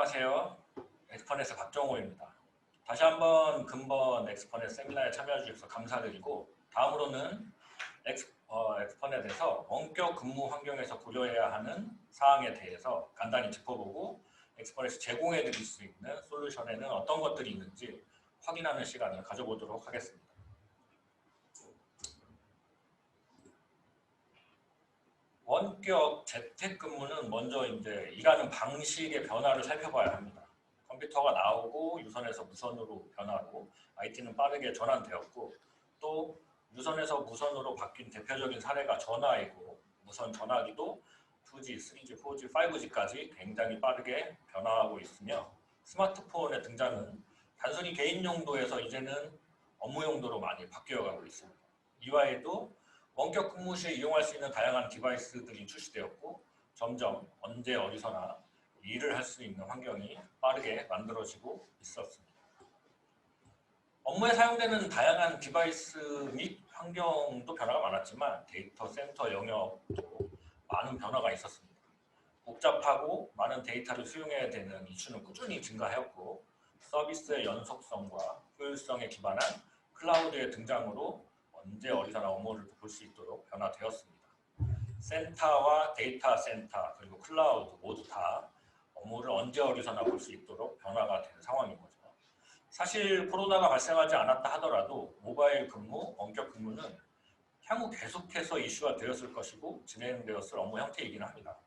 안녕하세요. 엑스퍼넷의 박정호입니다. 다시 한번 근본 엑스퍼넷 세미나에 참여해 주셔서 감사드리고, 다음으로는 엑스퍼넷에서 원격 근무 환경에서 고려해야 하는 사항에 대해서 간단히 짚어보고, 엑스퍼넷이 제공해 드릴 수 있는 솔루션에는 어떤 것들이 있는지 확인하는 시간을 가져보도록 하겠습니다. 원격 재택근무는 먼저 이제 일하는 방식의 변화를 살펴봐야 합니다. 컴퓨터가 나오고 유선에서 무선으로 변하고 IT는 빠르게 전환되었고, 또 유선에서 무선으로 바뀐 대표적인 사례가 전화이고, 무선 전화기도 2G, 3G, 4G, 5G까지 굉장히 빠르게 변화하고 있으며, 스마트폰의 등장은 단순히 개인 용도에서 이제는 업무 용도로 많이 바뀌어가고 있습니다. 이외에도 원격 근무 시에 이용할 수 있는 다양한 디바이스들이 출시되었고, 점점 언제 어디서나 일을 할 수 있는 환경이 빠르게 만들어지고 있었습니다. 업무에 사용되는 다양한 디바이스 및 환경도 변화가 많았지만, 데이터 센터 영역도 많은 변화가 있었습니다. 복잡하고 많은 데이터를 수용해야 되는 이슈는 꾸준히 증가하였고, 서비스의 연속성과 효율성에 기반한 클라우드의 등장으로 언제 어디서나 업무를 볼 수 있도록 변화되었습니다. 센터와 데이터 센터 그리고 클라우드 모두 다 업무를 언제 어디서나 볼 수 있도록 변화가 된 상황인 거죠. 사실 코로나가 발생하지 않았다 하더라도 모바일 근무, 원격 근무는 향후 계속해서 이슈가 되었을 것이고 진행되었을 업무 형태이긴 합니다.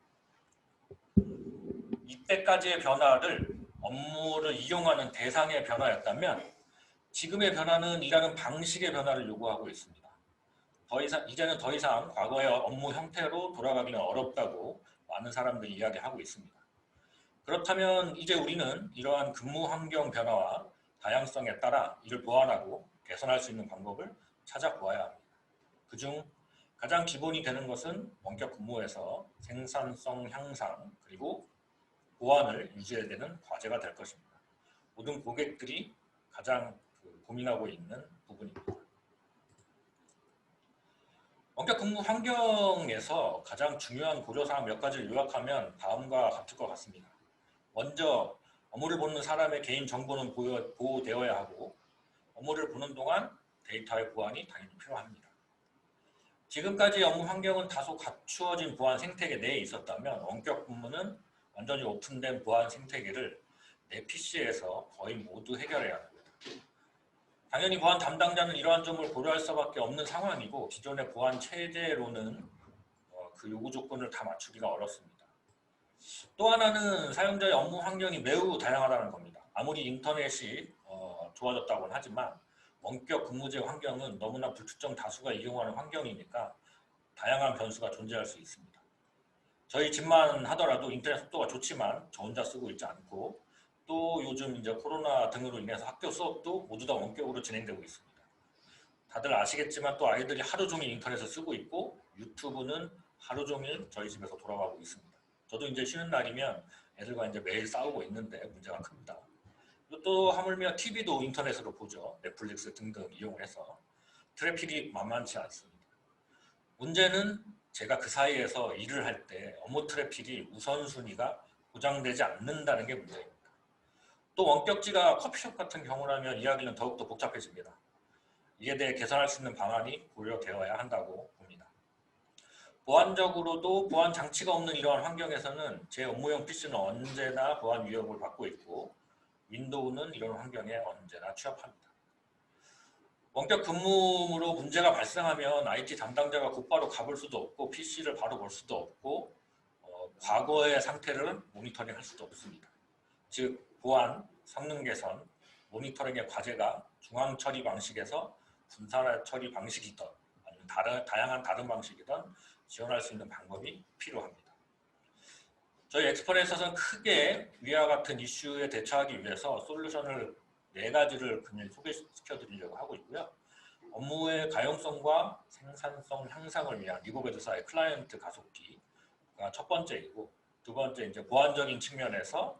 이때까지의 변화를 업무를 이용하는 대상의 변화였다면, 지금의 변화는 일하는 방식의 변화를 요구하고 있습니다. 이제는 더 이상 과거의 업무 형태로 돌아가기는 어렵다고 많은 사람들이 이야기하고 있습니다. 그렇다면 이제 우리는 이러한 근무 환경 변화와 다양성에 따라 이를 보완하고 개선할 수 있는 방법을 찾아보아야 합니다. 그중 가장 기본이 되는 것은 원격 근무에서 생산성 향상 그리고 보완을 유지해야 되는 과제가 될 것입니다. 모든 고객들이 가장 고민하고 있는 부분입니다. 원격 근무 환경에서 가장 중요한 고려사항 몇 가지를 요약하면 다음과 같을 것 같습니다. 먼저 업무를 보는 사람의 개인 정보는 보호되어야 하고, 업무를 보는 동안 데이터의 보안이 당연히 필요합니다. 지금까지 업무 환경은 다소 갖추어진 보안 생태계 내에 있었다면, 원격 근무는 완전히 오픈된 보안 생태계를 내 PC에서 거의 모두 해결해야 합니다. 당연히 보안 담당자는 이러한 점을 고려할 수밖에 없는 상황이고, 기존의 보안 체제로는 그 요구 조건을 다 맞추기가 어렵습니다. 또 하나는 사용자의 업무 환경이 매우 다양하다는 겁니다. 아무리 인터넷이 좋아졌다고는 하지만 원격 근무제 환경은 너무나 불특정 다수가 이용하는 환경이니까 다양한 변수가 존재할 수 있습니다. 저희 집만 하더라도 인터넷 속도가 좋지만 저 혼자 쓰고 있지 않고, 또 요즘 이제 코로나 등으로 인해서 학교 수업도 모두 다 원격으로 진행되고 있습니다. 다들 아시겠지만 또 아이들이 하루 종일 인터넷을 쓰고 있고, 유튜브는 하루 종일 저희 집에서 돌아가고 있습니다. 저도 이제 쉬는 날이면 애들과 이제 매일 싸우고 있는데 문제가 큽니다. 또 하물며 TV도 인터넷으로 보죠. 넷플릭스 등등 이용해서 트래픽이 만만치 않습니다. 문제는 제가 그 사이에서 일을 할 때 업무 트래픽이 우선순위가 보장되지 않는다는 게 문제입니다. 또 원격지가 커피숍 같은 경우라면 이야기는 더욱더 복잡해집니다. 이에 대해 개선할 수 있는 방안이 고려되어야 한다고 봅니다. 보안적으로도 보안 장치가 없는 이러한 환경에서는 제 업무용 PC는 언제나 보안 위협을 받고 있고, 윈도우는 이런 환경에 언제나 취약합니다. 원격 근무로 문제가 발생하면 IT 담당자가 곧바로 가볼 수도 없고, PC를 바로 볼 수도 없고, 과거의 상태를 모니터링 할 수도 없습니다. 즉 보안, 성능 개선, 모니터링의 과제가 중앙 처리 방식에서 분산 처리 방식이든 아니면 다양한 다른 방식이든 지원할 수 있는 방법이 필요합니다. 저희 엑스퍼넷에서는 크게 위와 같은 이슈에 대처하기 위해서 솔루션을 4가지를 그냥 소개시켜 드리려고 하고 있고요. 업무의 가용성과 생산성 향상을 위한 리버베드사의 클라이언트 가속기가 첫 번째이고, 두 번째 이제 보안적인 측면에서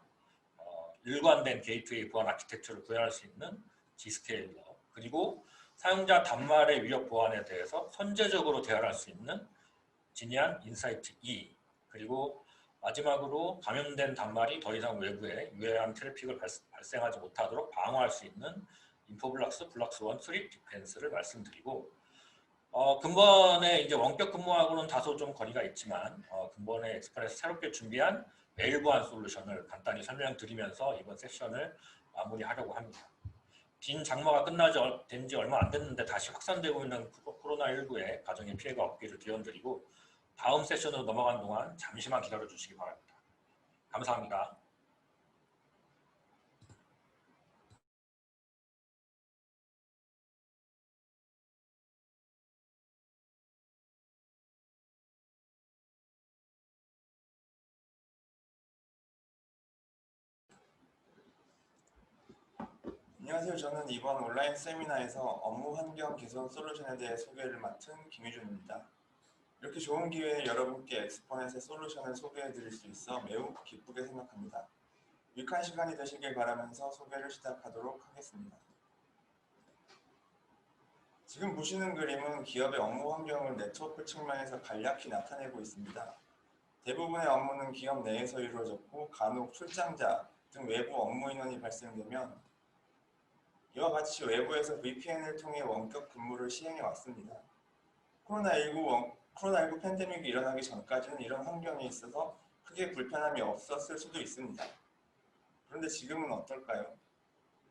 일관된 게이트웨이 보안 아키텍처를 구현할 수 있는 G스케일러, 그리고 사용자 단말의 위협 보안에 대해서 선제적으로 대응할 수 있는 지니안 인사이트 E, 그리고 마지막으로 감염된 단말이 더 이상 외부에 유해한 트래픽을 발생하지 못하도록 방어할 수 있는 인포블락스 블락스원 스립 디펜스를 말씀드리고, 근본에 이제 원격 근무하고는 다소 좀 거리가 있지만 근본에 엑스퍼에서 새롭게 준비한 메일 보안 솔루션을 간단히 설명드리면서 이번 세션을 마무리하려고 합니다. 빈 장마가 된 지 얼마 안 됐는데 다시 확산되고 있는 코로나19에 가정의 피해가 없기를 기원드리고, 다음 세션으로 넘어간 동안 잠시만 기다려 주시기 바랍니다. 감사합니다. 안녕하세요. 저는 이번 온라인 세미나에서 업무 환경 개선 솔루션에 대해 소개를 맡은 김희준입니다. 이렇게 좋은 기회에 여러분께 엑스포넷의 솔루션을 소개해 드릴 수 있어 매우 기쁘게 생각합니다. 유익한 시간이 되시길 바라면서 소개를 시작하도록 하겠습니다. 지금 보시는 그림은 기업의 업무 환경을 네트워크 측면에서 간략히 나타내고 있습니다. 대부분의 업무는 기업 내에서 이루어졌고, 간혹 출장자 등 외부 업무 인원이 발생되면 이와 같이 외부에서 VPN을 통해 원격 근무를 시행해 왔습니다. 코로나19 팬데믹이 일어나기 전까지는 이런 환경에 있어서 크게 불편함이 없었을 수도 있습니다. 그런데 지금은 어떨까요?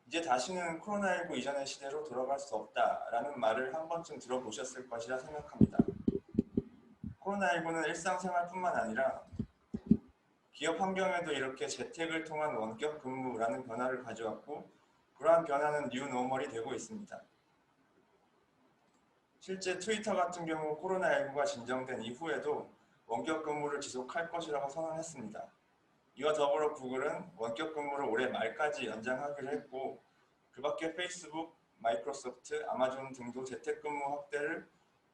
이제 다시는 코로나19 이전의 시대로 돌아갈 수 없다라는 말을 한 번쯤 들어보셨을 것이라 생각합니다. 코로나19는 일상생활뿐만 아니라 기업 환경에도 이렇게 재택을 통한 원격 근무라는 변화를 가져왔고, 그러한 변화는 뉴노멀이 되고 있습니다. 실제 트위터 같은 경우 코로나19가 진정된 이후에도 원격 근무를 지속할 것이라고 선언했습니다. 이와 더불어 구글은 원격 근무를 올해 말까지 연장하기로 했고, 그 밖에 페이스북, 마이크로소프트, 아마존 등도 재택근무 확대를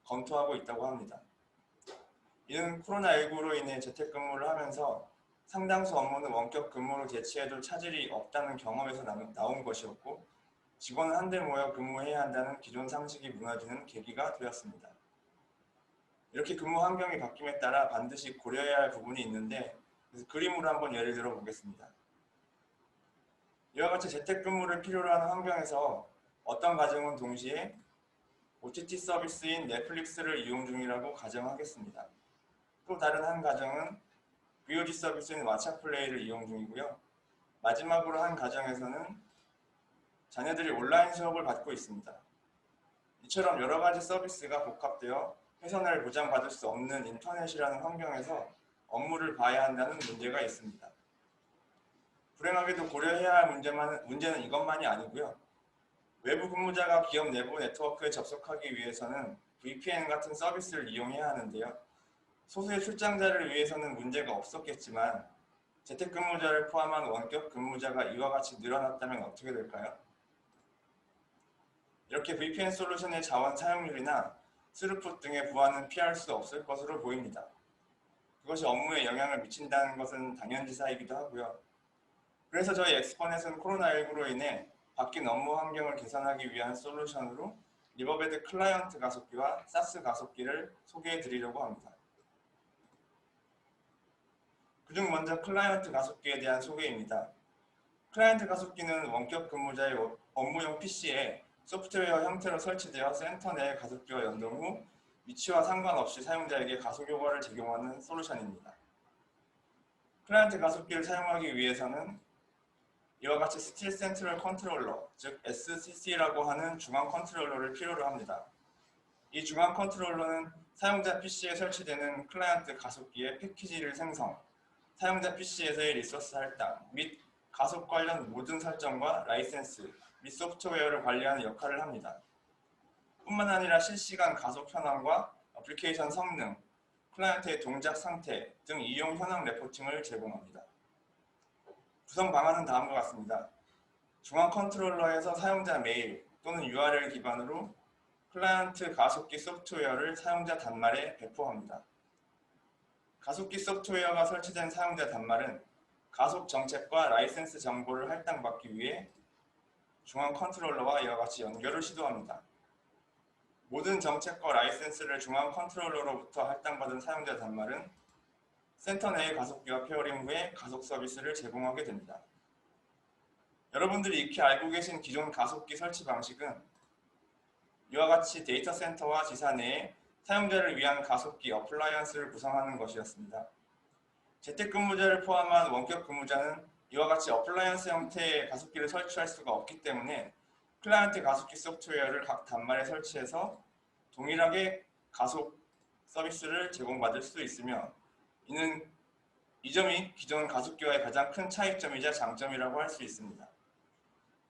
검토하고 있다고 합니다. 이는 코로나19로 인해 재택근무를 하면서 상당수 업무는 원격 근무로 대체해도 차질이 없다는 경험에서 나온 것이었고, 직원은 한데 모여 근무해야 한다는 기존 상식이 무너지는 계기가 되었습니다. 이렇게 근무 환경이 바뀜에 따라 반드시 고려해야 할 부분이 있는데, 그래서 그림으로 한번 예를 들어 보겠습니다. 이와 같이 재택근무를 필요로 하는 환경에서 어떤 가정은 동시에 OTT 서비스인 넷플릭스를 이용 중이라고 가정하겠습니다. 또 다른 한 가정은 VOD 서비스인 왓챠플레이를 이용 중이고요. 마지막으로 한 가정에서는 자녀들이 온라인 수업을 받고 있습니다. 이처럼 여러 가지 서비스가 복합되어 회선을 보장받을 수 없는 인터넷이라는 환경에서 업무를 봐야 한다는 문제가 있습니다. 불행하게도 고려해야 할 문제는 이것만이 아니고요. 외부 근무자가 기업 내부 네트워크에 접속하기 위해서는 VPN 같은 서비스를 이용해야 하는데요. 소수의 출장자를 위해서는 문제가 없었겠지만, 재택근무자를 포함한 원격 근무자가 이와 같이 늘어났다면 어떻게 될까요? 이렇게 VPN 솔루션의 자원 사용률이나 스루풋 등의 부하는 피할 수 없을 것으로 보입니다. 그것이 업무에 영향을 미친다는 것은 당연지사이기도 하고요. 그래서 저희 엑스퍼넷은 코로나19로 인해 바뀐 업무 환경을 개선하기 위한 솔루션으로 리버베드 클라이언트 가속기와 사스 가속기를 소개해 드리려고 합니다. 그중 먼저 클라이언트 가속기에 대한 소개입니다. 클라이언트 가속기는 원격 근무자의 업무용 PC에 소프트웨어 형태로 설치되어 센터 내 가속기와 연동 후 위치와 상관없이 사용자에게 가속 효과를 제공하는 솔루션입니다. 클라이언트 가속기를 사용하기 위해서는 이와 같이 스틸 센트럴 컨트롤러, 즉 SCC라고 하는 중앙 컨트롤러를 필요로 합니다. 이 중앙 컨트롤러는 사용자 PC에 설치되는 클라이언트 가속기의 패키지를 생성, 사용자 PC에서의 리소스 할당 및 가속 관련 모든 설정과 라이센스 및 소프트웨어를 관리하는 역할을 합니다. 뿐만 아니라 실시간 가속 현황과 어플리케이션 성능, 클라이언트의 동작 상태 등 이용 현황 레포팅을 제공합니다. 구성 방안은 다음과 같습니다. 중앙 컨트롤러에서 사용자 메일 또는 URL 기반으로 클라이언트 가속기 소프트웨어를 사용자 단말에 배포합니다. 가속기 소프트웨어가 설치된 사용자 단말은 가속 정책과 라이센스 정보를 할당받기 위해 중앙 컨트롤러와 이와 같이 연결을 시도합니다. 모든 정책과 라이센스를 중앙 컨트롤러로부터 할당받은 사용자 단말은 센터 내의 가속기와 페어링 후에 가속 서비스를 제공하게 됩니다. 여러분들이 익히 알고 계신 기존 가속기 설치 방식은 이와 같이 데이터 센터와 지사 내에 사용자를 위한 가속기 어플라이언스를 구성하는 것이었습니다. 재택근무자를 포함한 원격 근무자는 이와 같이 어플라이언스 형태의 가속기를 설치할 수가 없기 때문에 클라이언트 가속기 소프트웨어를 각 단말에 설치해서 동일하게 가속 서비스를 제공받을 수 있으며 이 점이 기존 가속기와의 가장 큰 차이점이자 장점이라고 할 수 있습니다.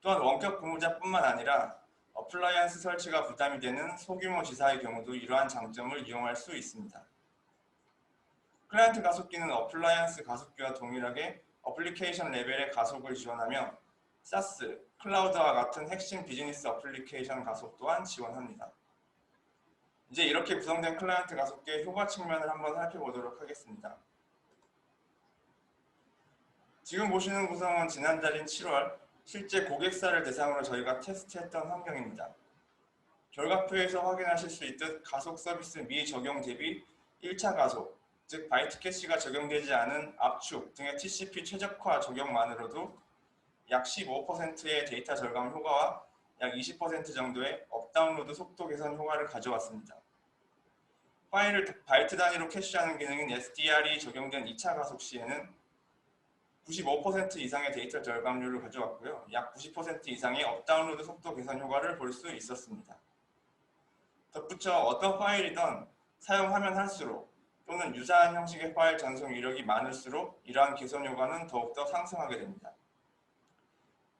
또한 원격 근무자뿐만 아니라 어플라이언스 설치가 부담이 되는 소규모 지사의 경우도 이러한 장점을 이용할 수 있습니다. 클라이언트 가속기는 어플라이언스 가속기와 동일하게 어플리케이션 레벨의 가속을 지원하며 SaaS, 클라우드와 같은 핵심 비즈니스 어플리케이션 가속 또한 지원합니다. 이제 이렇게 구성된 클라이언트 가속기의 효과 측면을 한번 살펴보도록 하겠습니다. 지금 보시는 구성은 지난달인 7월 실제 고객사를 대상으로 저희가 테스트했던 환경입니다. 결과표에서 확인하실 수 있듯 가속 서비스 미적용 대비 1차 가속, 즉 바이트 캐시가 적용되지 않은 압축 등의 TCP 최적화 적용만으로도 약 15%의 데이터 절감 효과와 약 20% 정도의 업다운로드 속도 개선 효과를 가져왔습니다. 파일을 바이트 단위로 캐시하는 기능인 SDR이 적용된 2차 가속 시에는 95% 이상의 데이터 절감률을 가져왔고요. 약 90% 이상의 업다운로드 속도 개선 효과를 볼 수 있었습니다. 덧붙여 어떤 파일이든 사용하면 할수록 또는 유사한 형식의 파일 전송 이력이 많을수록 이러한 개선 효과는 더욱더 상승하게 됩니다.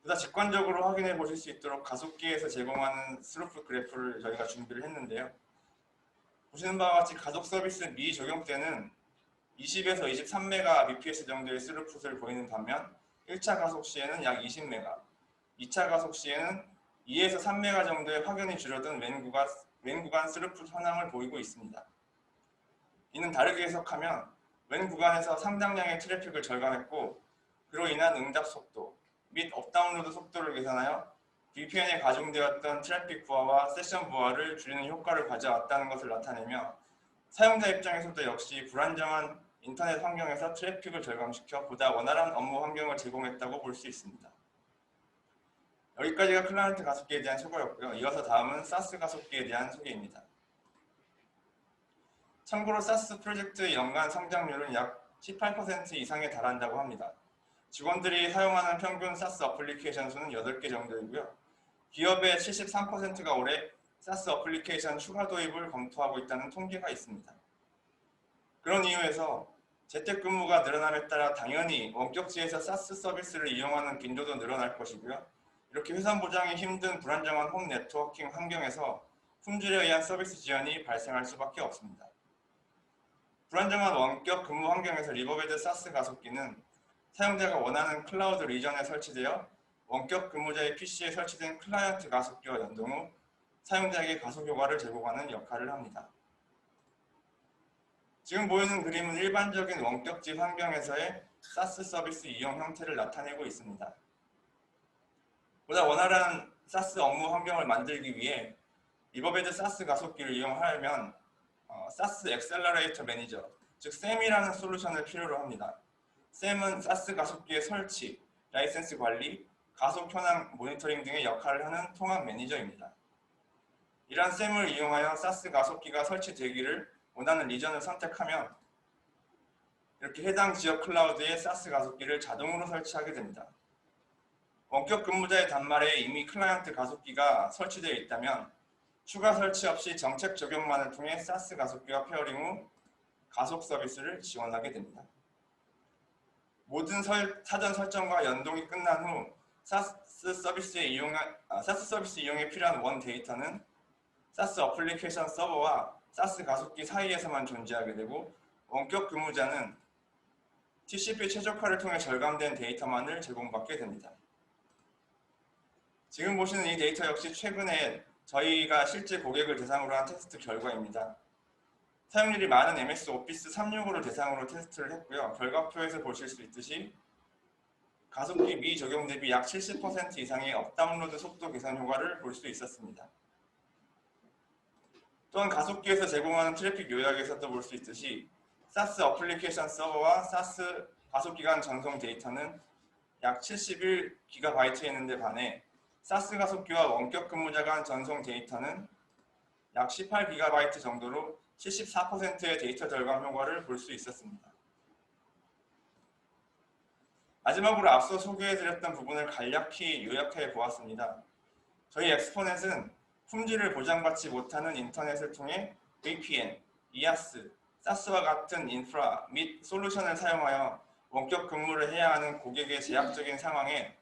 보다 직관적으로 확인해 보실 수 있도록 가속기에서 제공하는 스루프 그래프를 저희가 준비를 했는데요. 보시는 바와 같이 가속 서비스 미적용 때는 20에서 23메가bps 정도의 스루풋을 보이는 반면 1차 가속 시에는 약 20메가, 2차 가속 시에는 2에서 3메가 정도의 확연히 줄어든 왼 구간 스루풋 현황을 보이고 있습니다. 이는 다르게 해석하면 왼 구간에서 상당량의 트래픽을 절감했고 그로 인한 응답 속도 및 업다운로드 속도를 계산하여 VPN에 가중되었던 트래픽 부하와 세션 부하를 줄이는 효과를 가져왔다는 것을 나타내며 사용자 입장에서도 역시 불안정한 인터넷 환경에서 트래픽을 절감시켜 보다 원활한 업무 환경을 제공했다고 볼 수 있습니다. 여기까지가 클라이언트 가속기에 대한 소개였고요. 이어서 다음은 SaaS 가속기에 대한 소개입니다. 참고로 SaaS 프로젝트의 연간 성장률은 약 18% 이상에 달한다고 합니다. 직원들이 사용하는 평균 SaaS 어플리케이션 수는 8개 정도이고요. 기업의 73%가 올해 SaaS 어플리케이션 추가 도입을 검토하고 있다는 통계가 있습니다. 그런 이유에서 재택근무가 늘어남에 따라 당연히 원격지에서 SaaS 서비스를 이용하는 빈도도 늘어날 것이고요. 이렇게 회선 보장이 힘든 불안정한 홈 네트워킹 환경에서 품질에 의한 서비스 지연이 발생할 수밖에 없습니다. 불안정한 원격 근무 환경에서 리버베드 SaaS 가속기는 사용자가 원하는 클라우드 리전에 설치되어 원격 근무자의 PC에 설치된 클라이언트 가속기와 연동 후 사용자에게 가속 효과를 제공하는 역할을 합니다. 지금 보이는 그림은 일반적인 원격지 환경에서의 SaaS 서비스 이용 형태를 나타내고 있습니다. 보다 원활한 SaaS 업무 환경을 만들기 위해 리버베드 SaaS 가속기를 이용하려면 SaaS 엑셀러레이터 매니저, 즉 SAM이라는 솔루션을 필요로 합니다. SAM은 SaaS 가속기의 설치, 라이센스 관리, 가속 현황 모니터링 등의 역할을 하는 통합 매니저입니다. 이러한 SAM을 이용하여 SaaS 가속기가 설치되기를 원하는 리전을 선택하면 이렇게 해당 지역 클라우드에 SaaS 가속기를 자동으로 설치하게 됩니다. 원격 근무자의 단말에 이미 클라이언트 가속기가 설치되어 있다면 추가 설치 없이 정책 적용만을 통해 SaaS 가속기와 페어링 후 가속 서비스를 지원하게 됩니다. 모든 사전 설정과 연동이 끝난 후 SaaS 서비스 이용에 필요한 원 데이터는 SaaS 어플리케이션 서버와 SaaS 가속기 사이에서만 존재하게 되고 원격 근무자는 TCP 최적화를 통해 절감된 데이터만을 제공받게 됩니다. 지금 보시는 이 데이터 역시 최근에 저희가 실제 고객을 대상으로 한 테스트 결과입니다. 사용률이 많은 MS 오피스 365를 대상으로 테스트를 했고요. 결과표에서 보실 수 있듯이 가속기 미적용 대비 약 70% 이상의 업다운로드 속도 개선 효과를 볼 수 있었습니다. 또한 가속기에서 제공하는 트래픽 요약에서도 볼 수 있듯이 사스 어플리케이션 서버와 사스 가속기간 전송 데이터는 약 71GB였는데 반해 사스 가속기와 원격 근무자 간 전송 데이터는 약 18GB 정도로 74%의 데이터 절감 효과를 볼 수 있었습니다. 마지막으로 앞서 소개해드렸던 부분을 간략히 요약해 보았습니다. 저희 엑스포넷은 품질을 보장받지 못하는 인터넷을 통해 VPN, IaaS, 사스와 같은 인프라 및 솔루션을 사용하여 원격 근무를 해야 하는 고객의 제약적인 상황에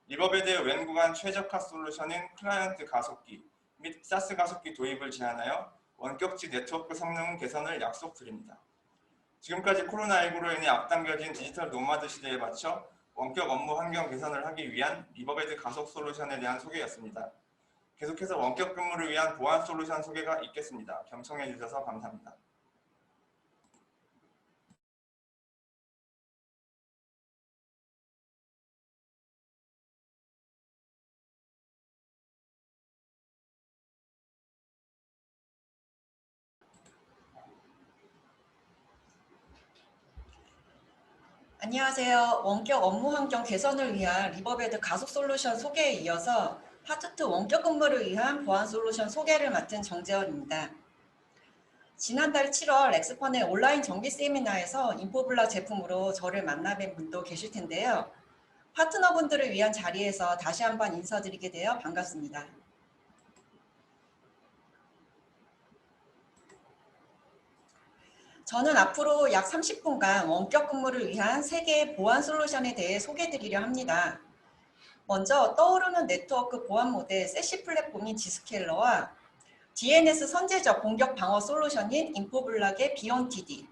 리버베드의 웬구간 최적화 솔루션인 클라이언트 가속기 및 사스 가속기 도입을 제안하여 원격지 네트워크 성능 개선을 약속드립니다. 지금까지 코로나19로 인해 앞당겨진 디지털 노마드 시대에 맞춰 원격 업무 환경 개선을 하기 위한 리버베드 가속 솔루션에 대한 소개였습니다. 계속해서 원격 근무를 위한 보안 솔루션 소개가 있겠습니다. 경청해 주셔서 감사합니다. 안녕하세요. 원격 업무 환경 개선을 위한 리버베드 가속 솔루션 소개에 이어서 파트 2 원격 근무를 위한 보안 솔루션 소개를 맡은 정재원입니다. 지난달 7월 엑스포넷 온라인 정기 세미나에서 인포블락 제품으로 저를 만나뵌 분도 계실 텐데요. 파트너분들을 위한 자리에서 다시 한번 인사드리게 되어 반갑습니다. 저는 앞으로 약 30분간 원격 근무를 위한 3개의 보안 솔루션에 대해 소개해드리려 합니다. 먼저 떠오르는 네트워크 보안 모델 세시 플랫폼인 지스케일러와 DNS 선제적 공격 방어 솔루션인 인포블락의 비온TD,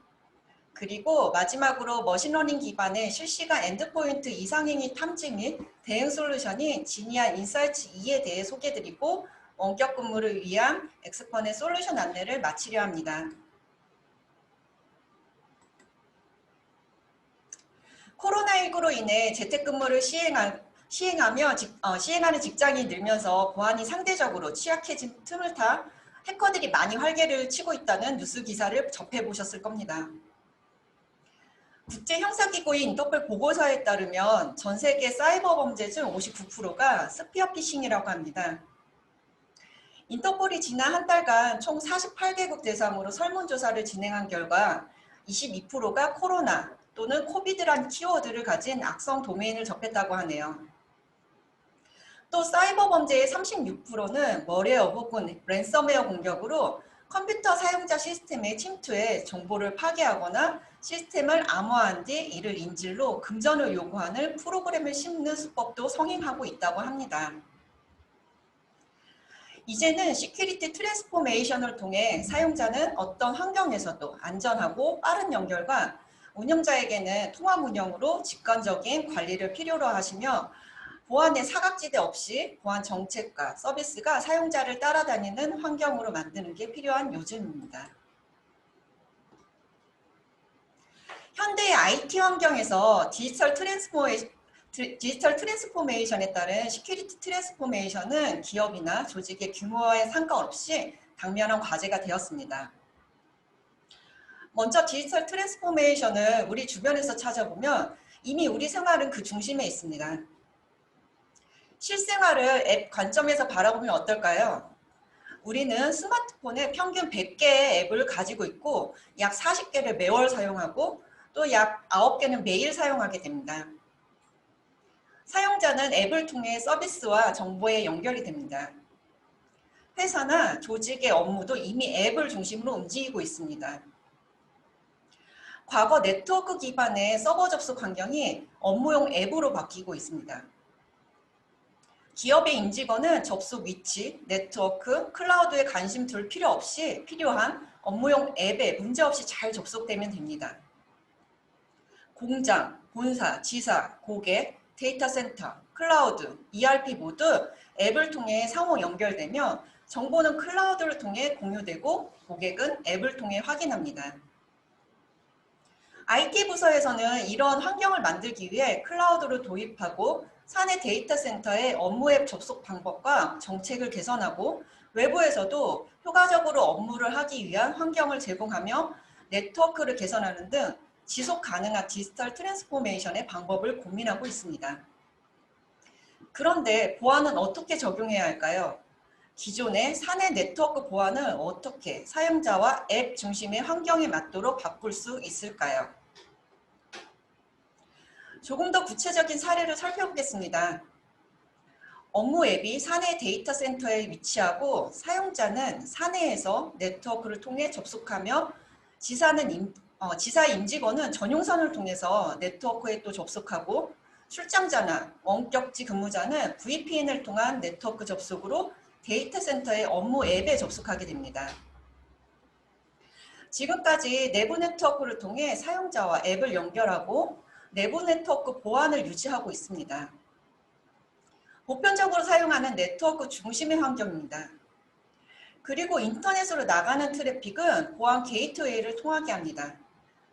그리고 마지막으로 머신러닝 기반의 실시간 엔드포인트 이상행위 탐지 및 대응 솔루션인 지니아 인사이트 2에 대해 소개해드리고 원격 근무를 위한 엑스포넷 솔루션 안내를 마치려 합니다. 코로나19로 인해 재택근무를 시행하는 직장이 늘면서 보안이 상대적으로 취약해진 틈을 타 해커들이 많이 활개를 치고 있다는 뉴스 기사를 접해보셨을 겁니다. 국제형사기구인 인터폴 보고서에 따르면 전 세계 사이버 범죄 중 59%가 스피어 피싱이라고 합니다. 인터폴이 지난 한 달간 총 48개국 대상으로 설문조사를 진행한 결과 22%가 코로나 또는 코비드란 키워드를 가진 악성 도메인을 접했다고 하네요. 또 사이버 범죄의 36%는 머리웨어 혹은 랜섬웨어 공격으로 컴퓨터 사용자 시스템에 침투해 정보를 파괴하거나 시스템을 암호화한 뒤 이를 인질로 금전을 요구하는 프로그램을 심는 수법도 성행하고 있다고 합니다. 이제는 시큐리티 트랜스포메이션을 통해 사용자는 어떤 환경에서도 안전하고 빠른 연결과 운영자에게는 통합 운영으로 직관적인 관리를 필요로 하시며 보안의 사각지대 없이 보안 정책과 서비스가 사용자를 따라다니는 환경으로 만드는 게 필요한 요즘입니다. 현대의 IT 환경에서 디지털 트랜스포메이션에 따른 시큐리티 트랜스포메이션은 기업이나 조직의 규모에 상관없이 당면한 과제가 되었습니다. 먼저 디지털 트랜스포메이션을 우리 주변에서 찾아보면 이미 우리 생활은 그 중심에 있습니다. 실생활을 앱 관점에서 바라보면 어떨까요? 우리는 스마트폰에 평균 100개의 앱을 가지고 있고 약 40개를 매월 사용하고 또 약 9개는 매일 사용하게 됩니다. 사용자는 앱을 통해 서비스와 정보에 연결이 됩니다. 회사나 조직의 업무도 이미 앱을 중심으로 움직이고 있습니다. 과거 네트워크 기반의 서버 접속 환경이 업무용 앱으로 바뀌고 있습니다. 기업의 임직원은 접속 위치, 네트워크, 클라우드에 관심 둘 필요 없이 필요한 업무용 앱에 문제없이 잘 접속되면 됩니다. 공장, 본사, 지사, 고객, 데이터 센터, 클라우드, ERP 모두 앱을 통해 상호 연결되며 정보는 클라우드를 통해 공유되고 고객은 앱을 통해 확인합니다. IT 부서에서는 이런 환경을 만들기 위해 클라우드를 도입하고 사내 데이터 센터의 업무 앱 접속 방법과 정책을 개선하고 외부에서도 효과적으로 업무를 하기 위한 환경을 제공하며 네트워크를 개선하는 등 지속 가능한 디지털 트랜스포메이션의 방법을 고민하고 있습니다. 그런데 보안은 어떻게 적용해야 할까요? 기존의 사내 네트워크 보안을 어떻게 사용자와 앱 중심의 환경에 맞도록 바꿀 수 있을까요? 조금 더 구체적인 사례를 살펴보겠습니다. 업무 앱이 사내 데이터 센터에 위치하고 사용자는 사내에서 네트워크를 통해 접속하며 지사 임직원은 전용선을 통해서 네트워크에 또 접속하고 출장자나 원격지 근무자는 VPN을 통한 네트워크 접속으로 데이터 센터의 업무 앱에 접속하게 됩니다. 지금까지 내부 네트워크를 통해 사용자와 앱을 연결하고 내부 네트워크 보안을 유지하고 있습니다. 보편적으로 사용하는 네트워크 중심의 환경입니다. 그리고 인터넷으로 나가는 트래픽은 보안 게이트웨이를 통하게 합니다.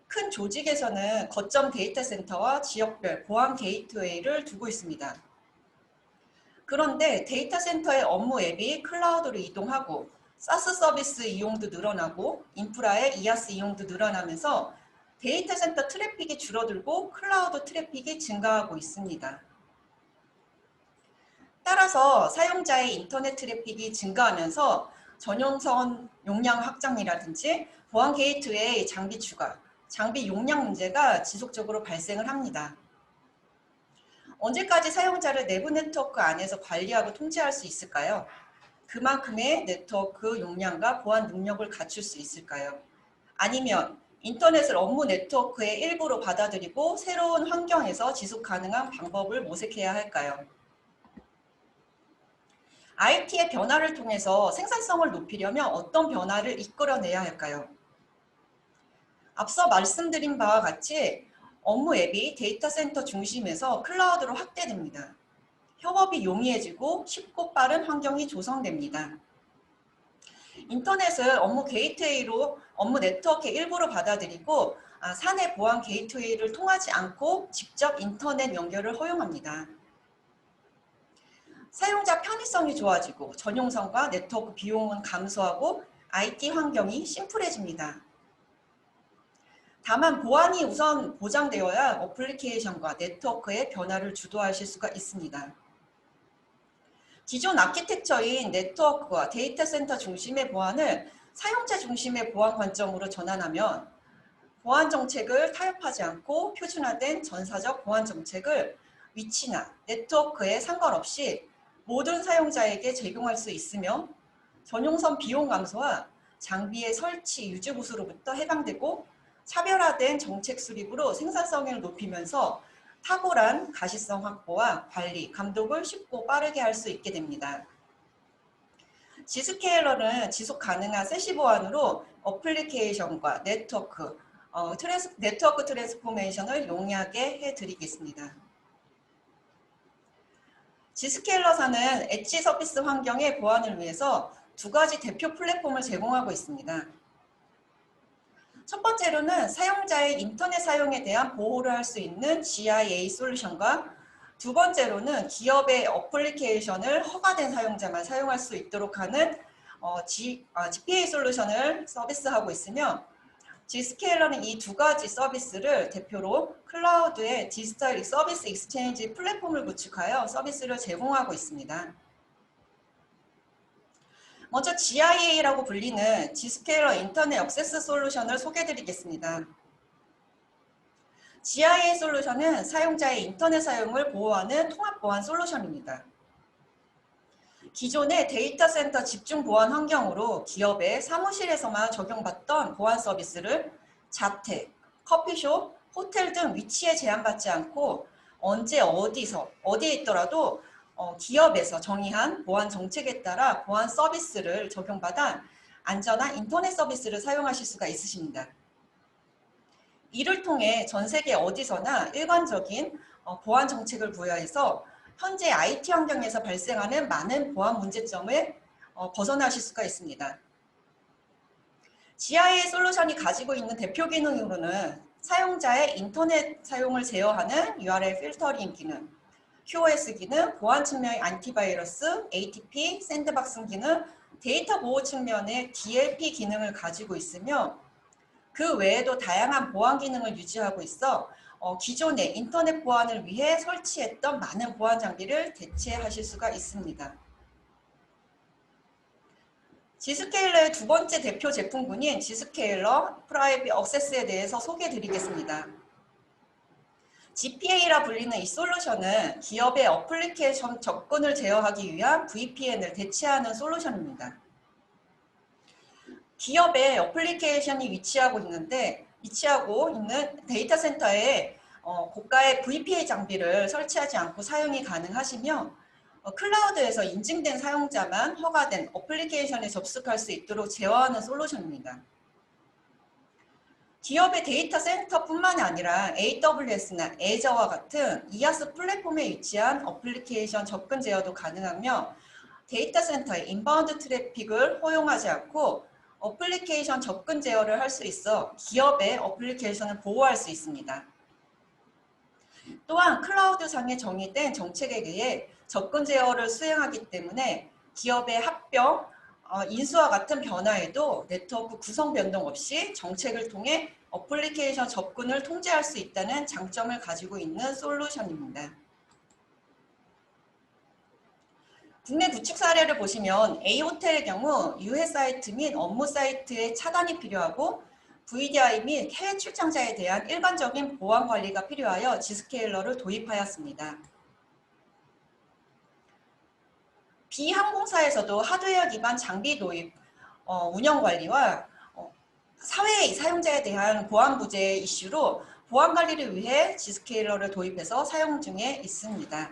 큰 조직에서는 거점 데이터 센터와 지역별 보안 게이트웨이를 두고 있습니다. 그런데 데이터 센터의 업무 앱이 클라우드로 이동하고 사스 서비스 이용도 늘어나고 인프라의 이아스 이용도 늘어나면서 데이터 센터 트래픽이 줄어들고 클라우드 트래픽이 증가하고 있습니다. 따라서 사용자의 인터넷 트래픽이 증가하면서 전용선 용량 확장이라든지 보안 게이트웨이 장비 추가, 장비 용량 문제가 지속적으로 발생을 합니다. 언제까지 사용자를 내부 네트워크 안에서 관리하고 통제할 수 있을까요? 그만큼의 네트워크 용량과 보안 능력을 갖출 수 있을까요? 아니면 인터넷을 업무 네트워크의 일부로 받아들이고 새로운 환경에서 지속 가능한 방법을 모색해야 할까요? IT의 변화를 통해서 생산성을 높이려면 어떤 변화를 이끌어내야 할까요? 앞서 말씀드린 바와 같이 업무 앱이 데이터 센터 중심에서 클라우드로 확대됩니다. 협업이 용이해지고 쉽고 빠른 환경이 조성됩니다. 인터넷을 업무 게이트웨이로 업무 네트워크의 일부로 받아들이고 사내 보안 게이트웨이를 통하지 않고 직접 인터넷 연결을 허용합니다. 사용자 편의성이 좋아지고 전용성과 네트워크 비용은 감소하고 IT 환경이 심플해집니다. 다만 보안이 우선 보장되어야 어플리케이션과 네트워크의 변화를 주도하실 수가 있습니다. 기존 아키텍처인 네트워크와 데이터 센터 중심의 보안을 사용자 중심의 보안 관점으로 전환하면 보안 정책을 타협하지 않고 표준화된 전사적 보안 정책을 위치나 네트워크에 상관없이 모든 사용자에게 제공할 수 있으며 전용선 비용 감소와 장비의 설치, 유지 보수로부터 해방되고 차별화된 정책 수립으로 생산성을 높이면서 탁월한 가시성 확보와 관리, 감독을 쉽고 빠르게 할 수 있게 됩니다. G스케일러는 지속 가능한 세시 보안으로 어플리케이션과 네트워크 트랜스포메이션을 용이하게 해드리겠습니다. G스케일러사는 엣지 서비스 환경의 보안을 위해서 두 가지 대표 플랫폼을 제공하고 있습니다. 첫 번째로는 사용자의 인터넷 사용에 대한 보호를 할 수 있는 GIA 솔루션과 두 번째로는 기업의 어플리케이션을 허가된 사용자만 사용할 수 있도록 하는 GPA 솔루션을 서비스하고 있으며 G스케일러는 이 두 가지 서비스를 대표로 클라우드의 디지털 서비스 익스체인지 플랫폼을 구축하여 서비스를 제공하고 있습니다. 먼저 GIA라고 불리는 G스케일러 인터넷 액세스 솔루션을 소개해드리겠습니다. GIA 솔루션은 사용자의 인터넷 사용을 보호하는 통합 보안 솔루션입니다. 기존의 데이터 센터 집중 보안 환경으로 기업의 사무실에서만 적용받던 보안 서비스를 자택, 커피숍, 호텔 등 위치에 제한받지 않고 언제 어디에 있더라도 기업에서 정의한 보안 정책에 따라 보안 서비스를 적용받아 안전한 인터넷 서비스를 사용하실 수가 있으십니다. 이를 통해 전 세계 어디서나 일관적인 보안 정책을 부여해서 현재 IT 환경에서 발생하는 많은 보안 문제점을 벗어나실 수가 있습니다. GIA 솔루션이 가지고 있는 대표 기능으로는 사용자의 인터넷 사용을 제어하는 URL 필터링 기능, QoS 기능, 보안 측면의 안티바이러스, ATP, 샌드박스 기능, 데이터 보호 측면의 DLP 기능을 가지고 있으며 그 외에도 다양한 보안 기능을 유지하고 있어 기존의 인터넷 보안을 위해 설치했던 많은 보안 장비를 대체하실 수가 있습니다. G스케일러의 두 번째 대표 제품군인 G스케일러 프라이빗 액세스에 대해서 소개해 드리겠습니다. GPA라 불리는 이 솔루션은 기업의 어플리케이션 접근을 제어하기 위한 VPN을 대체하는 솔루션입니다. 기업의 어플리케이션이 위치하고 있는 데이터 센터에 고가의 VPN 장비를 설치하지 않고 사용이 가능하시며 클라우드에서 인증된 사용자만 허가된 어플리케이션에 접속할 수 있도록 제어하는 솔루션입니다. 기업의 데이터 센터뿐만 아니라 AWS나 애저와 같은 이아스 플랫폼에 위치한 어플리케이션 접근 제어도 가능하며 데이터 센터의 인바운드 트래픽을 허용하지 않고 어플리케이션 접근 제어를 할 수 있어 기업의 어플리케이션을 보호할 수 있습니다. 또한 클라우드상에 정의된 정책에 의해 접근 제어를 수행하기 때문에 기업의 합병, 인수와 같은 변화에도 네트워크 구성 변동 없이 정책을 통해 어플리케이션 접근을 통제할 수 있다는 장점을 가지고 있는 솔루션입니다. 국내 구축 사례를 보시면 A호텔의 경우 유해 사이트 및 업무 사이트의 차단이 필요하고 VDI 및 해외 출장자에 대한 일반적인 보안 관리가 필요하여 G스케일러를 도입하였습니다. B항공사에서도 하드웨어 기반 장비 도입, 운영 관리와 사회 사용자에 대한 보안 부재 이슈로 보안 관리를 위해 G스케일러를 도입해서 사용 중에 있습니다.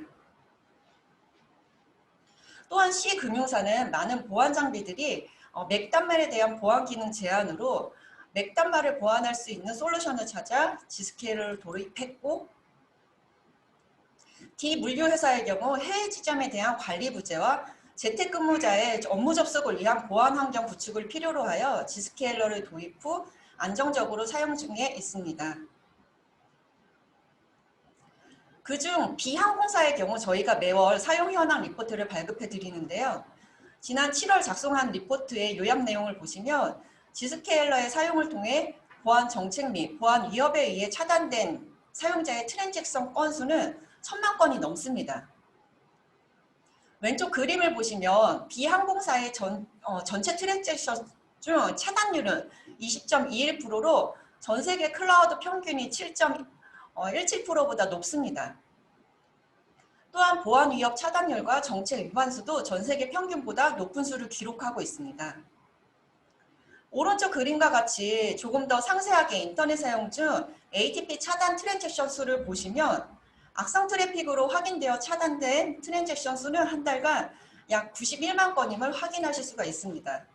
또한 C금융사는 많은 보안 장비들이 맥 단말에 대한 보안 기능 제한으로 맥 단말을 보완할 수 있는 솔루션을 찾아 G스케일러를 도입했고, D물류회사의 경우 해외 지점에 대한 관리 부재와 재택근무자의 업무 접속을 위한 보안 환경 구축을 필요로 하여 G스케일러를 도입 후 안정적으로 사용 중에 있습니다. 그중 B항공사의 경우 저희가 매월 사용 현황 리포트를 발급해 드리는데요. 지난 7월 작성한 리포트의 요약 내용을 보시면 G스케일러의 사용을 통해 보안 정책 및 보안 위협에 의해 차단된 사용자의 트랜잭션 건수는 1000만 건이 넘습니다. 왼쪽 그림을 보시면 B항공사의 전체 트랜잭션 중 차단율은 20.21%로 전 세계 클라우드 평균이 7.17%보다 높습니다. 또한 보안 위협 차단율과 정책 위반수도 전 세계 평균보다 높은 수를 기록하고 있습니다. 오른쪽 그림과 같이 조금 더 상세하게 인터넷 사용 중 ATP 차단 트랜잭션 수를 보시면 악성 트래픽으로 확인되어 차단된 트랜잭션 수는 한 달간 약 91만 건임을 확인하실 수가 있습니다.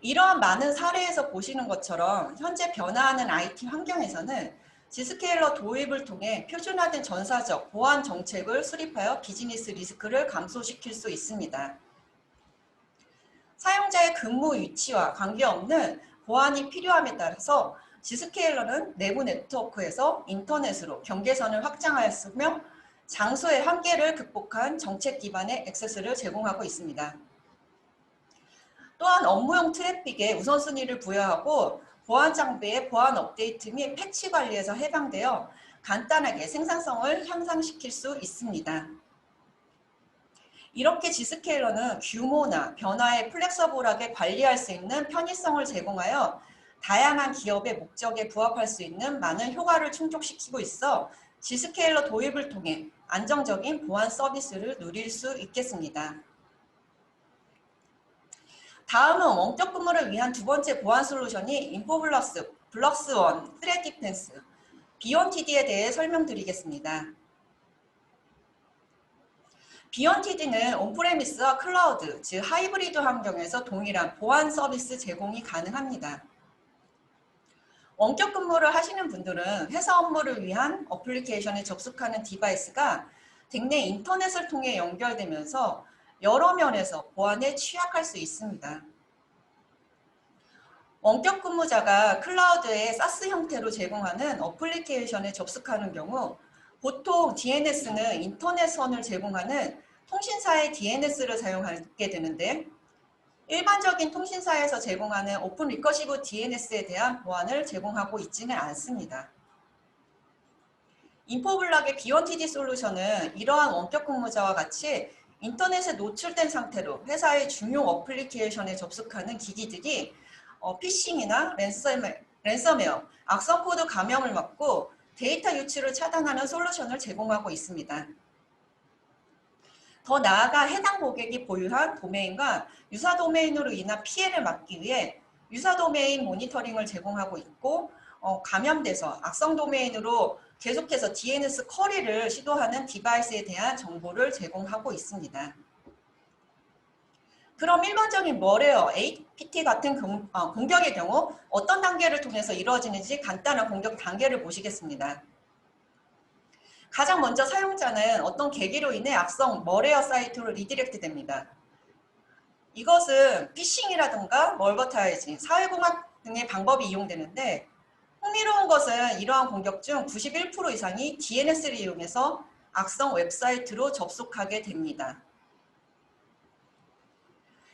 이러한 많은 사례에서 보시는 것처럼 현재 변화하는 IT 환경에서는 G스케일러 도입을 통해 표준화된 전사적 보안 정책을 수립하여 비즈니스 리스크를 감소시킬 수 있습니다. 사용자의 근무 위치와 관계없는 보안이 필요함에 따라서 G스케일러는 내부 네트워크에서 인터넷으로 경계선을 확장하였으며 장소의 한계를 극복한 정책 기반의 액세스를 제공하고 있습니다. 또한 업무용 트래픽에 우선순위를 부여하고 보안 장비의 보안 업데이트 및 패치 관리에서 해당되어 간단하게 생산성을 향상시킬 수 있습니다. 이렇게 G스케일러는 규모나 변화에 플렉서블하게 관리할 수 있는 편의성을 제공하여 다양한 기업의 목적에 부합할 수 있는 많은 효과를 충족시키고 있어 G스케일러 도입을 통해 안정적인 보안 서비스를 누릴 수 있겠습니다. 다음은 원격 근무를 위한 두 번째 보안 솔루션이 인포블럭스, 블럭스원, 트렛 디펜스, B1TD에 대해 설명드리겠습니다. B1TD는 온프레미스와 클라우드, 즉 하이브리드 환경에서 동일한 보안 서비스 제공이 가능합니다. 원격 근무를 하시는 분들은 회사 업무를 위한 어플리케이션에 접속하는 디바이스가 대내 인터넷을 통해 연결되면서 여러 면에서 보안에 취약할 수 있습니다. 원격 근무자가 클라우드의 SaaS 형태로 제공하는 어플리케이션에 접속하는 경우 보통 DNS는 인터넷선을 제공하는 통신사의 DNS를 사용하게 되는데 일반적인 통신사에서 제공하는 오픈 리커시브 DNS에 대한 보안을 제공하고 있지는 않습니다. 인포블락의 B1TD 솔루션은 이러한 원격 근무자와 같이 인터넷에 노출된 상태로 회사의 중요 어플리케이션에 접속하는 기기들이 피싱이나 랜섬웨어, 악성 코드 감염을 막고 데이터 유출을 차단하는 솔루션을 제공하고 있습니다. 더 나아가 해당 고객이 보유한 도메인과 유사 도메인으로 인한 피해를 막기 위해 유사 도메인 모니터링을 제공하고 있고 감염돼서 악성 도메인으로 계속해서 DNS 커리를 시도하는 디바이스에 대한 정보를 제공하고 있습니다. 그럼 일반적인 멀웨어, APT 같은 공격의 경우 어떤 단계를 통해서 이루어지는지 간단한 공격 단계를 보시겠습니다. 가장 먼저 사용자는 어떤 계기로 인해 악성 멀웨어 사이트로 리디렉트 됩니다. 이것은 피싱이라든가 멀버타이징, 사회공학 등의 방법이 이용되는데 흥미로운 것은 이러한 공격 중 91% 이상이 DNS를 이용해서 악성 웹사이트로 접속하게 됩니다.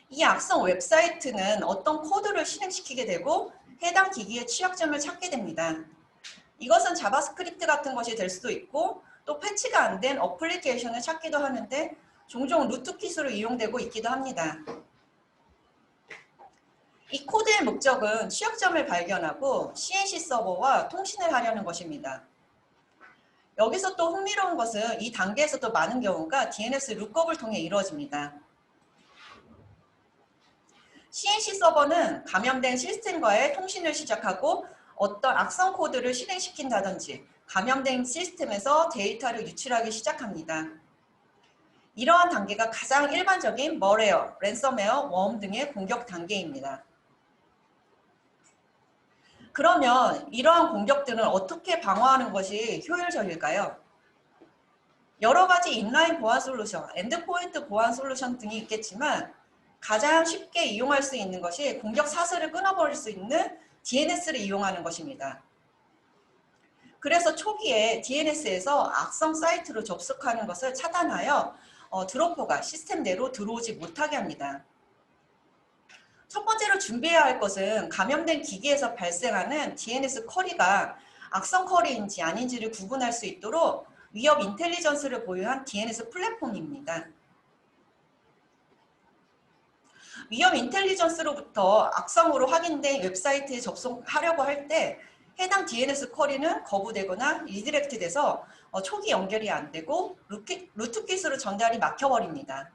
이 악성 웹사이트는 어떤 코드를 실행시키게 되고 해당 기기의 취약점을 찾게 됩니다. 이것은 자바스크립트 같은 것이 될 수도 있고 또 패치가 안 된 어플리케이션을 찾기도 하는데 종종 루트킷으로 이용되고 있기도 합니다. 이 코드의 목적은 취약점을 발견하고 CNC 서버와 통신을 하려는 것입니다. 여기서 또 흥미로운 것은 이 단계에서 또 많은 경우가 DNS 룩업을 통해 이루어집니다. CNC 서버는 감염된 시스템과의 통신을 시작하고 어떤 악성 코드를 실행시킨다든지 감염된 시스템에서 데이터를 유출하기 시작합니다. 이러한 단계가 가장 일반적인 멀웨어, 랜섬웨어, 웜 등의 공격 단계입니다. 그러면 이러한 공격들은 어떻게 방어하는 것이 효율적일까요? 여러 가지 인라인 보안 솔루션, 엔드포인트 보안 솔루션 등이 있겠지만 가장 쉽게 이용할 수 있는 것이 공격 사슬을 끊어버릴 수 있는 DNS를 이용하는 것입니다. 그래서 초기에 DNS에서 악성 사이트로 접속하는 것을 차단하여 드로퍼가 시스템 내로 들어오지 못하게 합니다. 첫 번째로 준비해야 할 것은 감염된 기기에서 발생하는 DNS 쿼리가 악성 쿼리인지 아닌지를 구분할 수 있도록 위협 인텔리전스를 보유한 DNS 플랫폼입니다. 위협 인텔리전스로부터 악성으로 확인된 웹사이트에 접속하려고 할 때 해당 DNS 쿼리는 거부되거나 리디렉트 돼서 초기 연결이 안 되고 루트킷으로 전달이 막혀버립니다.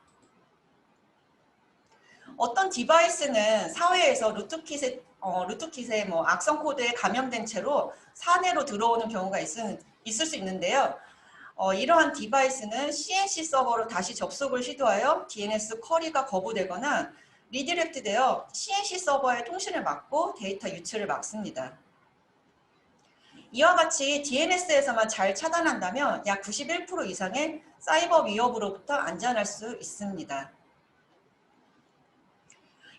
어떤 디바이스는 사회에서 루트킷의 악성 코드에 감염된 채로 사내로 들어오는 경우가 있을 수 있는데요. 이러한 디바이스는 CNC 서버로 다시 접속을 시도하여 DNS 쿼리가 거부되거나 리디렉트 되어 CNC 서버의 통신을 막고 데이터 유출을 막습니다. 이와 같이 DNS에서만 잘 차단한다면 약 91% 이상의 사이버 위협으로부터 안전할 수 있습니다.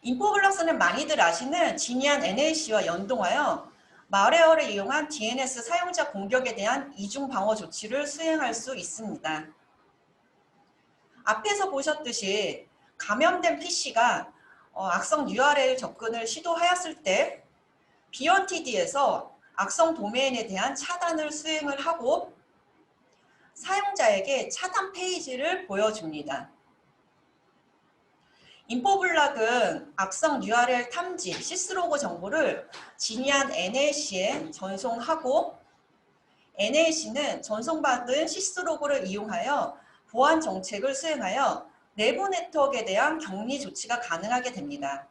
인포블럭스는 많이들 아시는 지니안 NAC와 연동하여 말웨어를 이용한 DNS 사용자 공격에 대한 이중 방어 조치를 수행할 수 있습니다. 앞에서 보셨듯이 감염된 PC가 악성 URL 접근을 시도하였을 때 B1TD에서 악성 도메인에 대한 차단을 수행을 하고 사용자에게 차단 페이지를 보여줍니다. 인포블락은 악성 URL 탐지, 시스로그 정보를 지니안 NAC에 전송하고 NAC는 전송받은 시스로그를 이용하여 보안 정책을 수행하여 내부 네트워크에 대한 격리 조치가 가능하게 됩니다.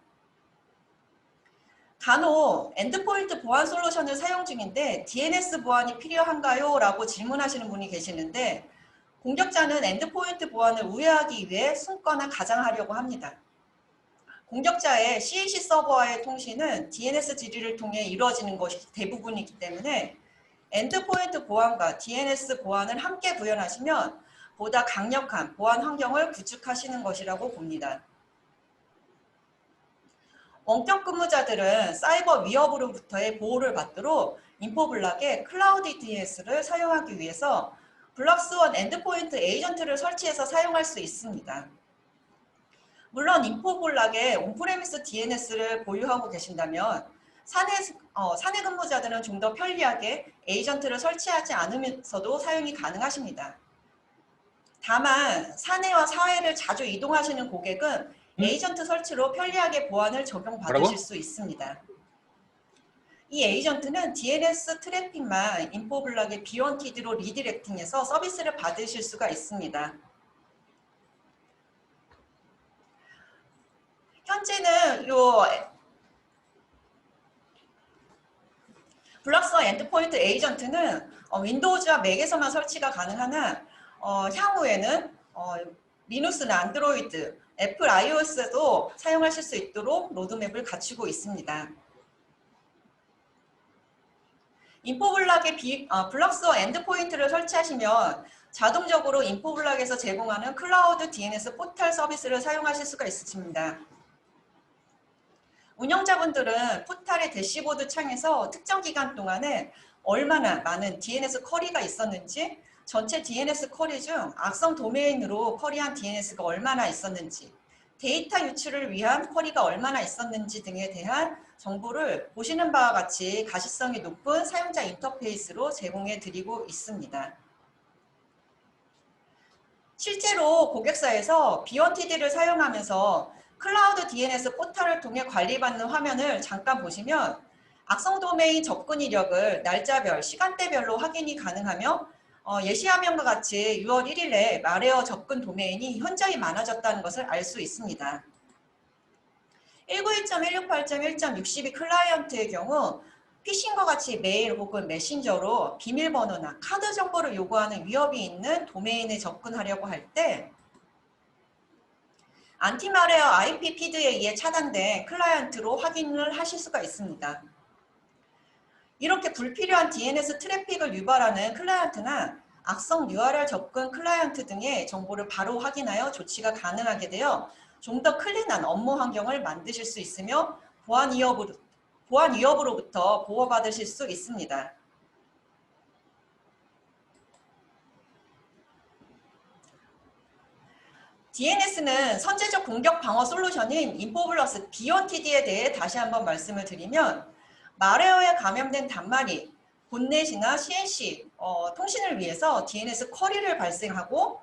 간혹 엔드포인트 보안 솔루션을 사용 중인데 DNS 보안이 필요한가요? 라고 질문하시는 분이 계시는데 공격자는 엔드포인트 보안을 우회하기 위해 숨거나 가장하려고 합니다. 공격자의 CNC 서버와의 통신은 DNS 지리를 통해 이루어지는 것이 대부분이기 때문에 엔드포인트 보안과 DNS 보안을 함께 구현하시면 보다 강력한 보안 환경을 구축하시는 것이라고 봅니다. 원격 근무자들은 사이버 위협으로부터의 보호를 받도록 인포블락의 클라우드 DNS를 사용하기 위해서 블락스원 엔드포인트 에이전트를 설치해서 사용할 수 있습니다. 물론 인포블락에 온프레미스 DNS를 보유하고 계신다면 사내 근무자들은 좀 더 편리하게 에이전트를 설치하지 않으면서도 사용이 가능하십니다. 다만 사내와 사외를 자주 이동하시는 고객은 에이전트 설치로 편리하게 보안을 적용받으실 뭐라고? 수 있습니다. 이 에이전트는 DNS 트래픽만 인포블락의 B1TD로 리디렉팅해서 서비스를 받으실 수가 있습니다. 현재는 블락서 엔드포인트 에이전트는 윈도우즈와 맥에서만 설치가 가능하나 향후에는 리눅스나 안드로이드, 애플 iOS에도 사용하실 수 있도록 로드맵을 갖추고 있습니다. 인포블락에 블락서 엔드포인트를 설치하시면 자동적으로 인포블락에서 제공하는 클라우드 DNS 포털 서비스를 사용하실 수가 있습니다. 운영자분들은 포털의 대시보드 창에서 특정 기간 동안에 얼마나 많은 DNS 쿼리가 있었는지, 전체 DNS 쿼리 중 악성 도메인으로 쿼리한 DNS가 얼마나 있었는지, 데이터 유출을 위한 쿼리가 얼마나 있었는지 등에 대한 정보를 보시는 바와 같이 가시성이 높은 사용자 인터페이스로 제공해 드리고 있습니다. 실제로 고객사에서 B1TD를 사용하면서 클라우드 DNS 포털을 통해 관리받는 화면을 잠깐 보시면 악성 도메인 접근 이력을 날짜별, 시간대별로 확인이 가능하며 예시화면과 같이 6월 1일에 마레어 접근 도메인이 현저히 많아졌다는 것을 알 수 있습니다. 191.168.1.62 클라이언트의 경우 피싱과 같이 메일 혹은 메신저로 비밀번호나 카드 정보를 요구하는 위협이 있는 도메인에 접근하려고 할 때 안티마레어 IP 피드에 의해 차단된 클라이언트로 확인을 하실 수가 있습니다. 이렇게 불필요한 DNS 트래픽을 유발하는 클라이언트나 악성 URL 접근 클라이언트 등의 정보를 바로 확인하여 조치가 가능하게 되어 좀 더 클린한 업무 환경을 만드실 수 있으며 보안 위협으로부터 보호받으실 수 있습니다. DNS는 선제적 공격 방어 솔루션인 인포블럭스 B1TD에 대해 다시 한번 말씀을 드리면 마레어에 감염된 단말이 본넷이나 CNC 통신을 위해서 DNS 쿼리를 발생하고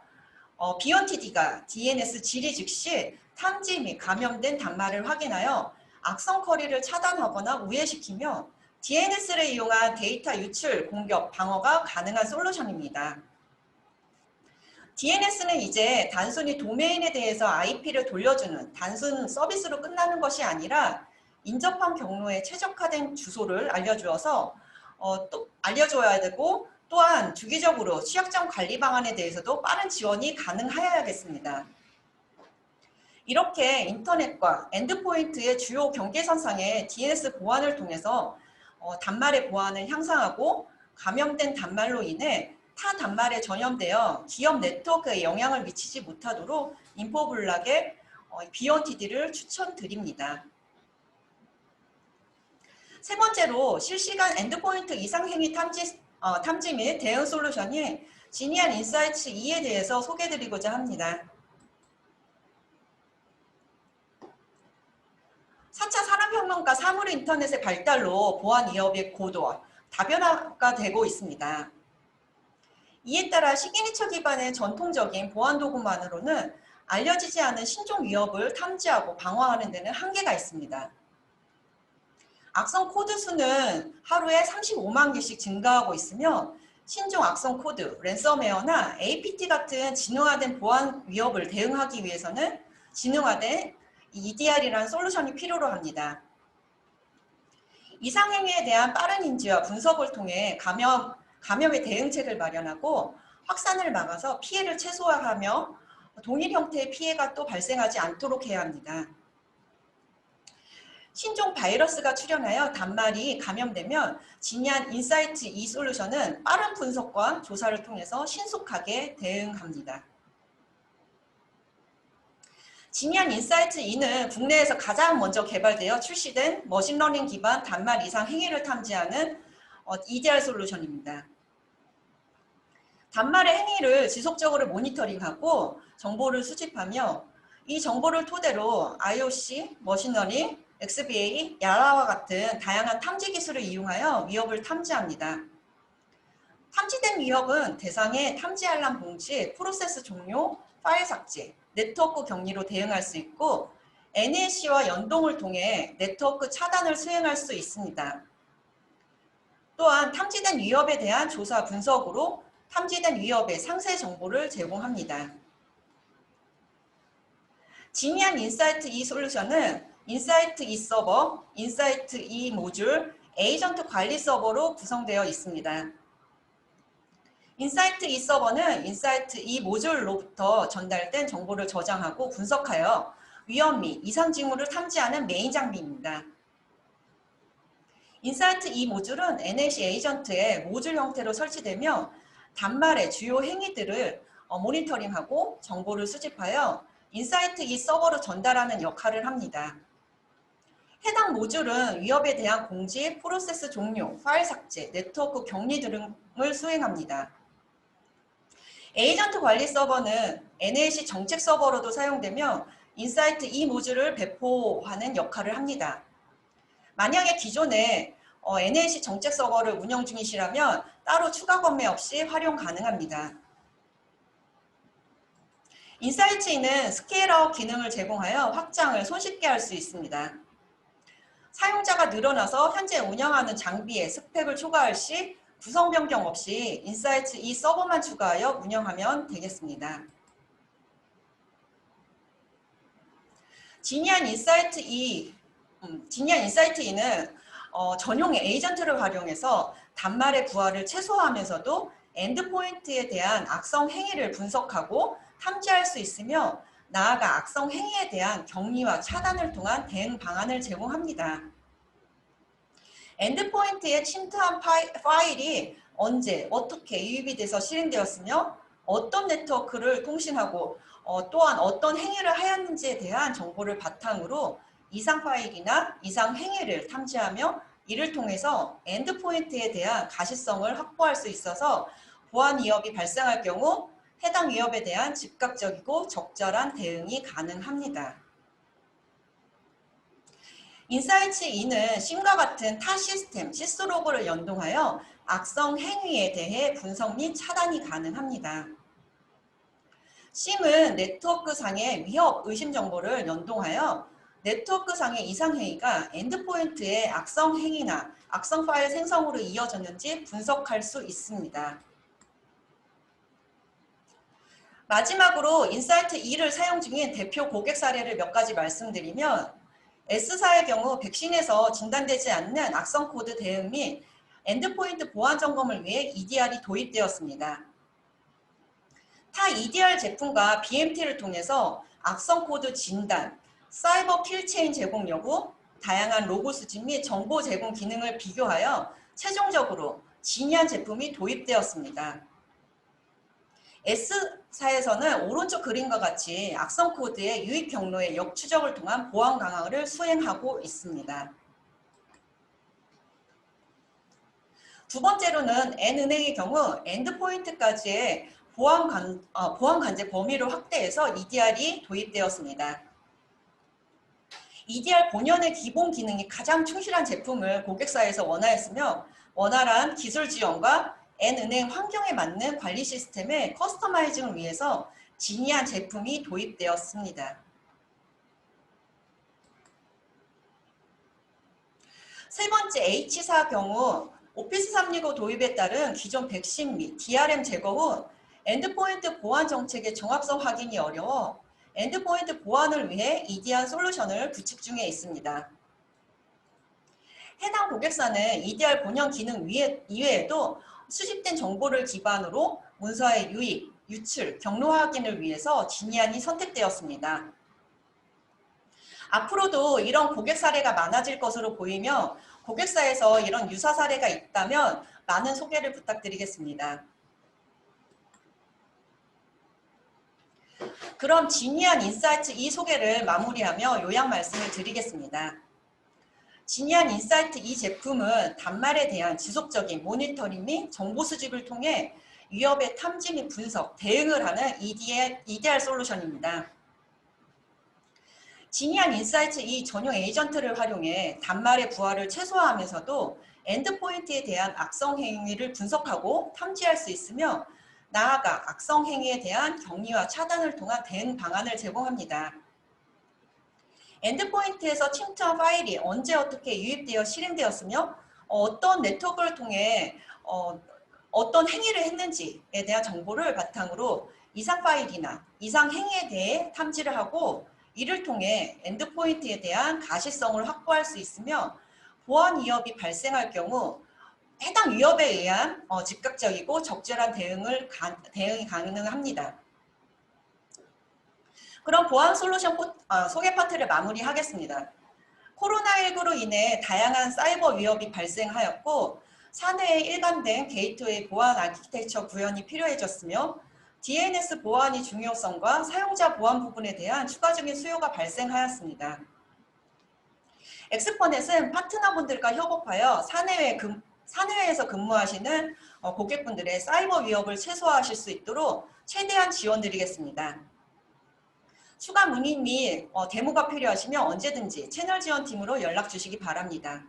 B1TD가 DNS 질의 즉시 탐지 및 감염된 단말을 확인하여 악성 쿼리를 차단하거나 우회시키며 DNS를 이용한 데이터 유출, 공격, 방어가 가능한 솔루션입니다. DNS는 이제 단순히 도메인에 대해서 IP를 돌려주는 단순 서비스로 끝나는 것이 아니라 인접한 경로에 최적화된 주소를 알려줘야 되고 또한 주기적으로 취약점 관리 방안에 대해서도 빠른 지원이 가능하여야겠습니다. 이렇게 인터넷과 엔드포인트의 주요 경계선상의 DNS 보안을 통해서 단말의 보안을 향상하고 감염된 단말로 인해 타 단말에 전염되어 기업 네트워크에 영향을 미치지 못하도록 인포블락의 B1TD를 추천드립니다. 세 번째로 실시간 엔드포인트 이상행위 탐지 및 대응 솔루션인 지니안 인사이츠 2에 대해서 소개해드리고자 합니다. 4차 산업혁명과 사물 인터넷의 발달로 보안 위협의 고도와 다변화가 되고 있습니다. 이에 따라 시그니처 기반의 전통적인 보안 도구만으로는 알려지지 않은 신종 위협을 탐지하고 방어하는 데는 한계가 있습니다. 악성 코드 수는 하루에 35만 개씩 증가하고 있으며 신종 악성 코드, 랜섬웨어나 APT 같은 진화된 보안 위협을 대응하기 위해서는 진화된 EDR이라는 솔루션이 필요로 합니다. 이상행위에 대한 빠른 인지와 분석을 통해 감염의 대응책을 마련하고 확산을 막아서 피해를 최소화하며 동일 형태의 피해가 또 발생하지 않도록 해야 합니다. 신종 바이러스가 출현하여 단말이 감염되면 지니안 인사이트 2 솔루션은 빠른 분석과 조사를 통해서 신속하게 대응합니다. 지니안 인사이트 2는 국내에서 가장 먼저 개발되어 출시된 머신러닝 기반 단말 이상 행위를 탐지하는 EDR 솔루션입니다. 단말의 행위를 지속적으로 모니터링하고 정보를 수집하며 이 정보를 토대로 IOC, 머신러닝, XBA, 야라와 같은 다양한 탐지 기술을 이용하여 위협을 탐지합니다. 탐지된 위협은 대상의 탐지 알람 공지, 프로세스 종료, 파일 삭제, 네트워크 격리로 대응할 수 있고 NAC와 연동을 통해 네트워크 차단을 수행할 수 있습니다. 또한 탐지된 위협에 대한 조사 분석으로 탐지된 위협의 상세 정보를 제공합니다. 지니안 인사이트 E 솔루션은 인사이트 E 서버, 인사이트 E 모듈, 에이전트 관리 서버로 구성되어 있습니다. 인사이트 E 서버는 인사이트 E 모듈로부터 전달된 정보를 저장하고 분석하여 위험 및 이상 징후를 탐지하는 메인 장비입니다. 인사이트 E 모듈은 NAC 에이전트의 모듈 형태로 설치되며 단말의 주요 행위들을 모니터링하고 정보를 수집하여 인사이트 E 서버로 전달하는 역할을 합니다. 해당 모듈은 위협에 대한 공지, 프로세스 종료, 파일 삭제, 네트워크 격리 등을 수행합니다. 에이전트 관리 서버는 NAC 정책 서버로도 사용되며 인사이트 E 모듈을 배포하는 역할을 합니다. 만약에 기존에 NAC 정책 서버를 운영 중이시라면 따로 추가 검매 없이 활용 가능합니다. 인사이트 E는 스케일아웃 기능을 제공하여 확장을 손쉽게 할 수 있습니다. 사용자가 늘어나서 현재 운영하는 장비에 스펙을 초과할 시 구성 변경 없이 인사이트 E 서버만 추가하여 운영하면 되겠습니다. 지니안 인사이트 E는 전용 에이전트를 활용해서 단말의 부하를 최소화하면서도 엔드포인트에 대한 악성 행위를 분석하고 탐지할 수 있으며 나아가 악성 행위에 대한 격리와 차단을 통한 대응 방안을 제공합니다. 엔드포인트에 침투한 파일이 언제, 어떻게 유입이 돼서 실행되었으며 어떤 네트워크를 통신하고 또한 어떤 행위를 하였는지에 대한 정보를 바탕으로 이상 파일이나 이상 행위를 탐지하며 이를 통해서 엔드포인트에 대한 가시성을 확보할 수 있어서 보안 위협이 발생할 경우 해당 위협에 대한 즉각적이고 적절한 대응이 가능합니다. 인사이트 E는 심과 같은 타 시스템, 시스로그를 연동하여 악성 행위에 대해 분석 및 차단이 가능합니다. 심은 네트워크상의 위협 의심 정보를 연동하여 네트워크상의 이상 행위가 엔드포인트의 악성 행위나 악성 파일 생성으로 이어졌는지 분석할 수 있습니다. 마지막으로 인사이트 E를 사용 중인 대표 고객 사례를 몇 가지 말씀드리면 S사의 경우 백신에서 진단되지 않는 악성 코드 대응 및 엔드포인트 보안 점검을 위해 EDR이 도입되었습니다. 타 EDR 제품과 BMT를 통해서 악성 코드 진단, 사이버 킬체인 제공 여부, 다양한 로고 수집 및 정보 제공 기능을 비교하여 최종적으로 지니안 제품이 도입되었습니다. S사에서는 오른쪽 그림과 같이 악성 코드의 유입 경로의 역추적을 통한 보안 강화를 수행하고 있습니다. 두 번째로는 N은행의 경우 엔드포인트까지의 보안 관제 범위를 확대해서 EDR이 도입되었습니다. EDR 본연의 기본 기능이 가장 충실한 제품을 고객사에서 원하였으며 원활한 기술 지원과 N은행 환경에 맞는 관리 시스템의 커스터마이징을 위해서 지니안 제품이 도입되었습니다. 세 번째 H사 경우 오피스 365 도입에 따른 기존 백신 및 DRM 제거 후 엔드포인트 보안 정책의 정확성 확인이 어려워 엔드포인트 보안을 위해 EDR 솔루션을 구축 중에 있습니다. 해당 고객사는 EDR 본연 기능 이외에도 수집된 정보를 기반으로 문서의 유입, 유출, 경로 확인을 위해서 지니안이 선택되었습니다. 앞으로도 이런 고객 사례가 많아질 것으로 보이며 고객사에서 이런 유사 사례가 있다면 많은 소개를 부탁드리겠습니다. 그럼 지니안 인사이트 E 소개를 마무리하며 요약 말씀을 드리겠습니다. 지니안 인사이트 E 제품은 단말에 대한 지속적인 모니터링 및 정보 수집을 통해 위협의 탐지 및 분석, 대응을 하는 EDR 솔루션입니다. 지니안 인사이트 이 전용 에이전트를 활용해 단말의 부하를 최소화하면서도 엔드포인트에 대한 악성 행위를 분석하고 탐지할 수 있으며 나아가 악성 행위에 대한 격리와 차단을 통한 대응 방안을 제공합니다. 엔드포인트에서 침투한 파일이 언제 어떻게 유입되어 실행되었으며 어떤 네트워크를 통해 어떤 행위를 했는지에 대한 정보를 바탕으로 이상 파일이나 이상 행위에 대해 탐지를 하고 이를 통해 엔드포인트에 대한 가시성을 확보할 수 있으며 보안 위협이 발생할 경우 해당 위협에 의한 즉각적이고 적절한 대응이 가능합니다. 그럼 보안 솔루션 소개 파트를 마무리하겠습니다. 코로나19로 인해 다양한 사이버 위협이 발생하였고 사내에 일관된 게이트웨이 보안 아키텍처 구현이 필요해졌으며 DNS 보안의 중요성과 사용자 보안 부분에 대한 추가적인 수요가 발생하였습니다. 엑스퍼넷은 파트너분들과 협업하여 사내외에서 근무하시는 고객분들의 사이버 위협을 최소화하실 수 있도록 최대한 지원드리겠습니다. 추가 문의 및 데모가 필요하시면 언제든지 채널 지원팀으로 연락 주시기 바랍니다.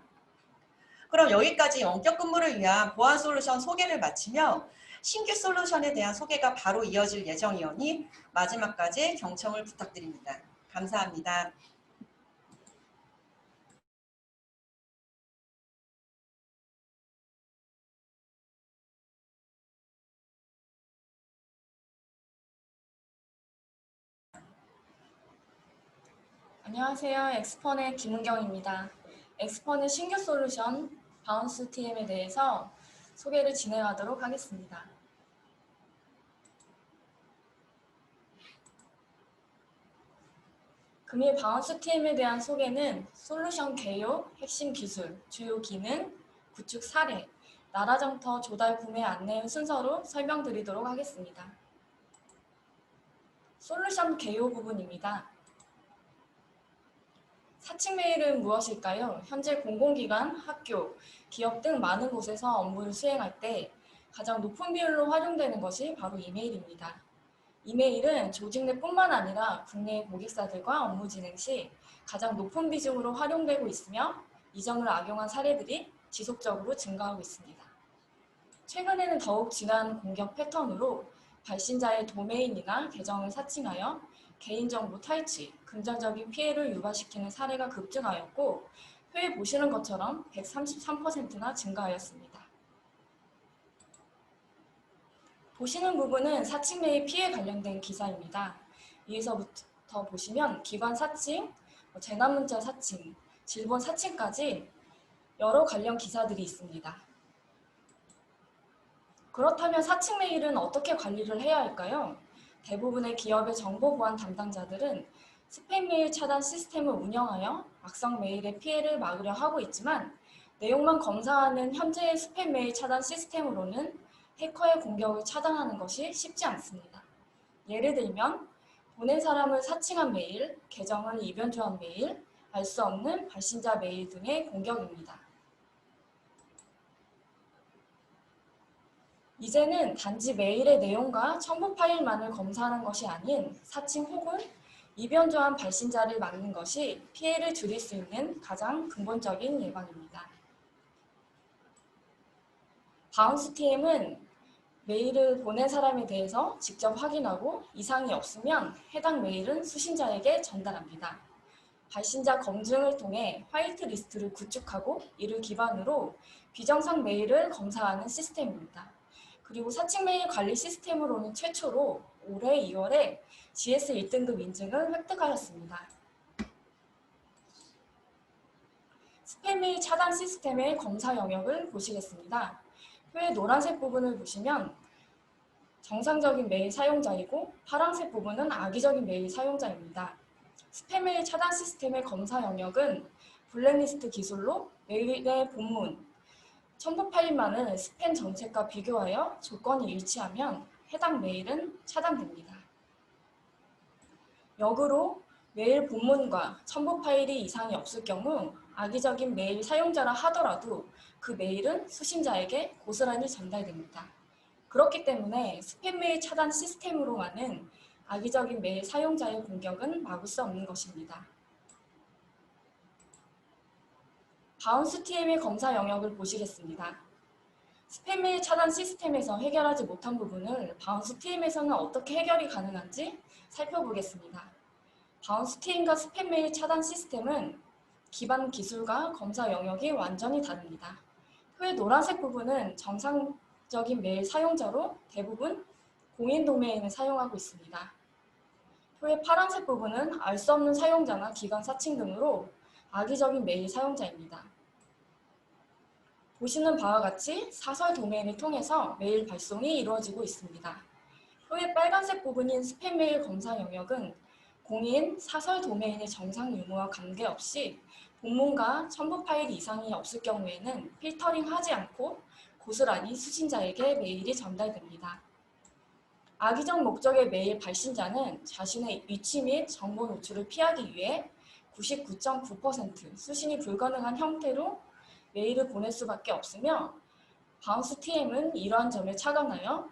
그럼 여기까지 원격 근무를 위한 보안 솔루션 소개를 마치며 신규 솔루션에 대한 소개가 바로 이어질 예정이오니 마지막까지 경청을 부탁드립니다. 감사합니다. 안녕하세요. 엑스퍼넷 김은경입니다. 엑스퍼넷 신규 솔루션 바운스 TM에 대해서 소개를 진행하도록 하겠습니다. 금일 바운스 TM에 대한 소개는 솔루션 개요, 핵심 기술, 주요 기능, 구축 사례, 나라정터 조달 구매 안내 순서로 설명드리도록 하겠습니다. 솔루션 개요 부분입니다. 사칭 메일은 무엇일까요? 현재 공공기관, 학교, 기업 등 많은 곳에서 업무를 수행할 때 가장 높은 비율로 활용되는 것이 바로 이메일입니다. 이메일은 조직 내뿐만 아니라 국내 고객사들과 업무 진행 시 가장 높은 비중으로 활용되고 있으며 이 점을 악용한 사례들이 지속적으로 증가하고 있습니다. 최근에는 더욱 진한 공격 패턴으로 발신자의 도메인이나 계정을 사칭하여 개인정보 탈취, 금전적인 피해를 유발시키는 사례가 급증하였고 표에 보시는 것처럼 133%나 증가하였습니다. 보시는 부분은 사칭 메일 피해 관련된 기사입니다. 위에서부터 보시면 기관 사칭, 재난문자 사칭, 질본 사칭까지 여러 관련 기사들이 있습니다. 그렇다면 사칭 메일은 어떻게 관리를 해야 할까요? 대부분의 기업의 정보보안 담당자들은 스팸 메일 차단 시스템을 운영하여 악성 메일의 피해를 막으려 하고 있지만 내용만 검사하는 현재의 스팸 메일 차단 시스템으로는 해커의 공격을 차단하는 것이 쉽지 않습니다. 예를 들면 보낸 사람을 사칭한 메일, 계정을 이변조한 메일, 알 수 없는 발신자 메일 등의 공격입니다. 이제는 단지 메일의 내용과 첨부 파일만을 검사하는 것이 아닌 사칭 혹은 이변조한 발신자를 막는 것이 피해를 줄일 수 있는 가장 근본적인 예방입니다. 바운스 TM은 메일을 보낸 사람에 대해서 직접 확인하고 이상이 없으면 해당 메일은 수신자에게 전달합니다. 발신자 검증을 통해 화이트 리스트를 구축하고 이를 기반으로 비정상 메일을 검사하는 시스템입니다. 그리고 사칭 메일 관리 시스템으로는 최초로 올해 2월에 GS 1등급 인증을 획득하였습니다. 스팸 메일 차단 시스템의 검사 영역을 보시겠습니다. 표의 노란색 부분을 보시면 정상적인 메일 사용자이고 파란색 부분은 악의적인 메일 사용자입니다. 스팸 메일 차단 시스템의 검사 영역은 블랙리스트 기술로 메일의 본문, 첨부 파일만을 스팸 전체과 비교하여 조건이 일치하면 해당 메일은 차단됩니다. 역으로 메일 본문과 첨부 파일이 이상이 없을 경우 악의적인 메일 사용자라 하더라도 그 메일은 수신자에게 고스란히 전달됩니다. 그렇기 때문에 스팸 메일 차단 시스템으로만은 악의적인 메일 사용자의 공격은 막을 수 없는 것입니다. 바운스 TM의 검사 영역을 보시겠습니다. 스팸 메일 차단 시스템에서 해결하지 못한 부분을 바운스 TM에서는 어떻게 해결이 가능한지 살펴보겠습니다. 바운스 TM과 스팸 메일 차단 시스템은 기반 기술과 검사 영역이 완전히 다릅니다. 표의 노란색 부분은 정상적인 메일 사용자로 대부분 공인 도메인을 사용하고 있습니다. 표의 파란색 부분은 알 수 없는 사용자나 기관 사칭 등으로 악의적인 메일 사용자입니다. 보시는 바와 같이 사설 도메인을 통해서 메일 발송이 이루어지고 있습니다. 표의 빨간색 부분인 스팸 메일 검사 영역은 공인 사설 도메인의 정상 유무와 관계없이 본문과 첨부 파일 이상이 없을 경우에는 필터링하지 않고 고스란히 수신자에게 메일이 전달됩니다. 악의적 목적의 메일 발신자는 자신의 위치 및 정보 노출을 피하기 위해 99.9% 수신이 불가능한 형태로 메일을 보낼 수밖에 없으며 바운스 TM은 이러한 점을 착안하여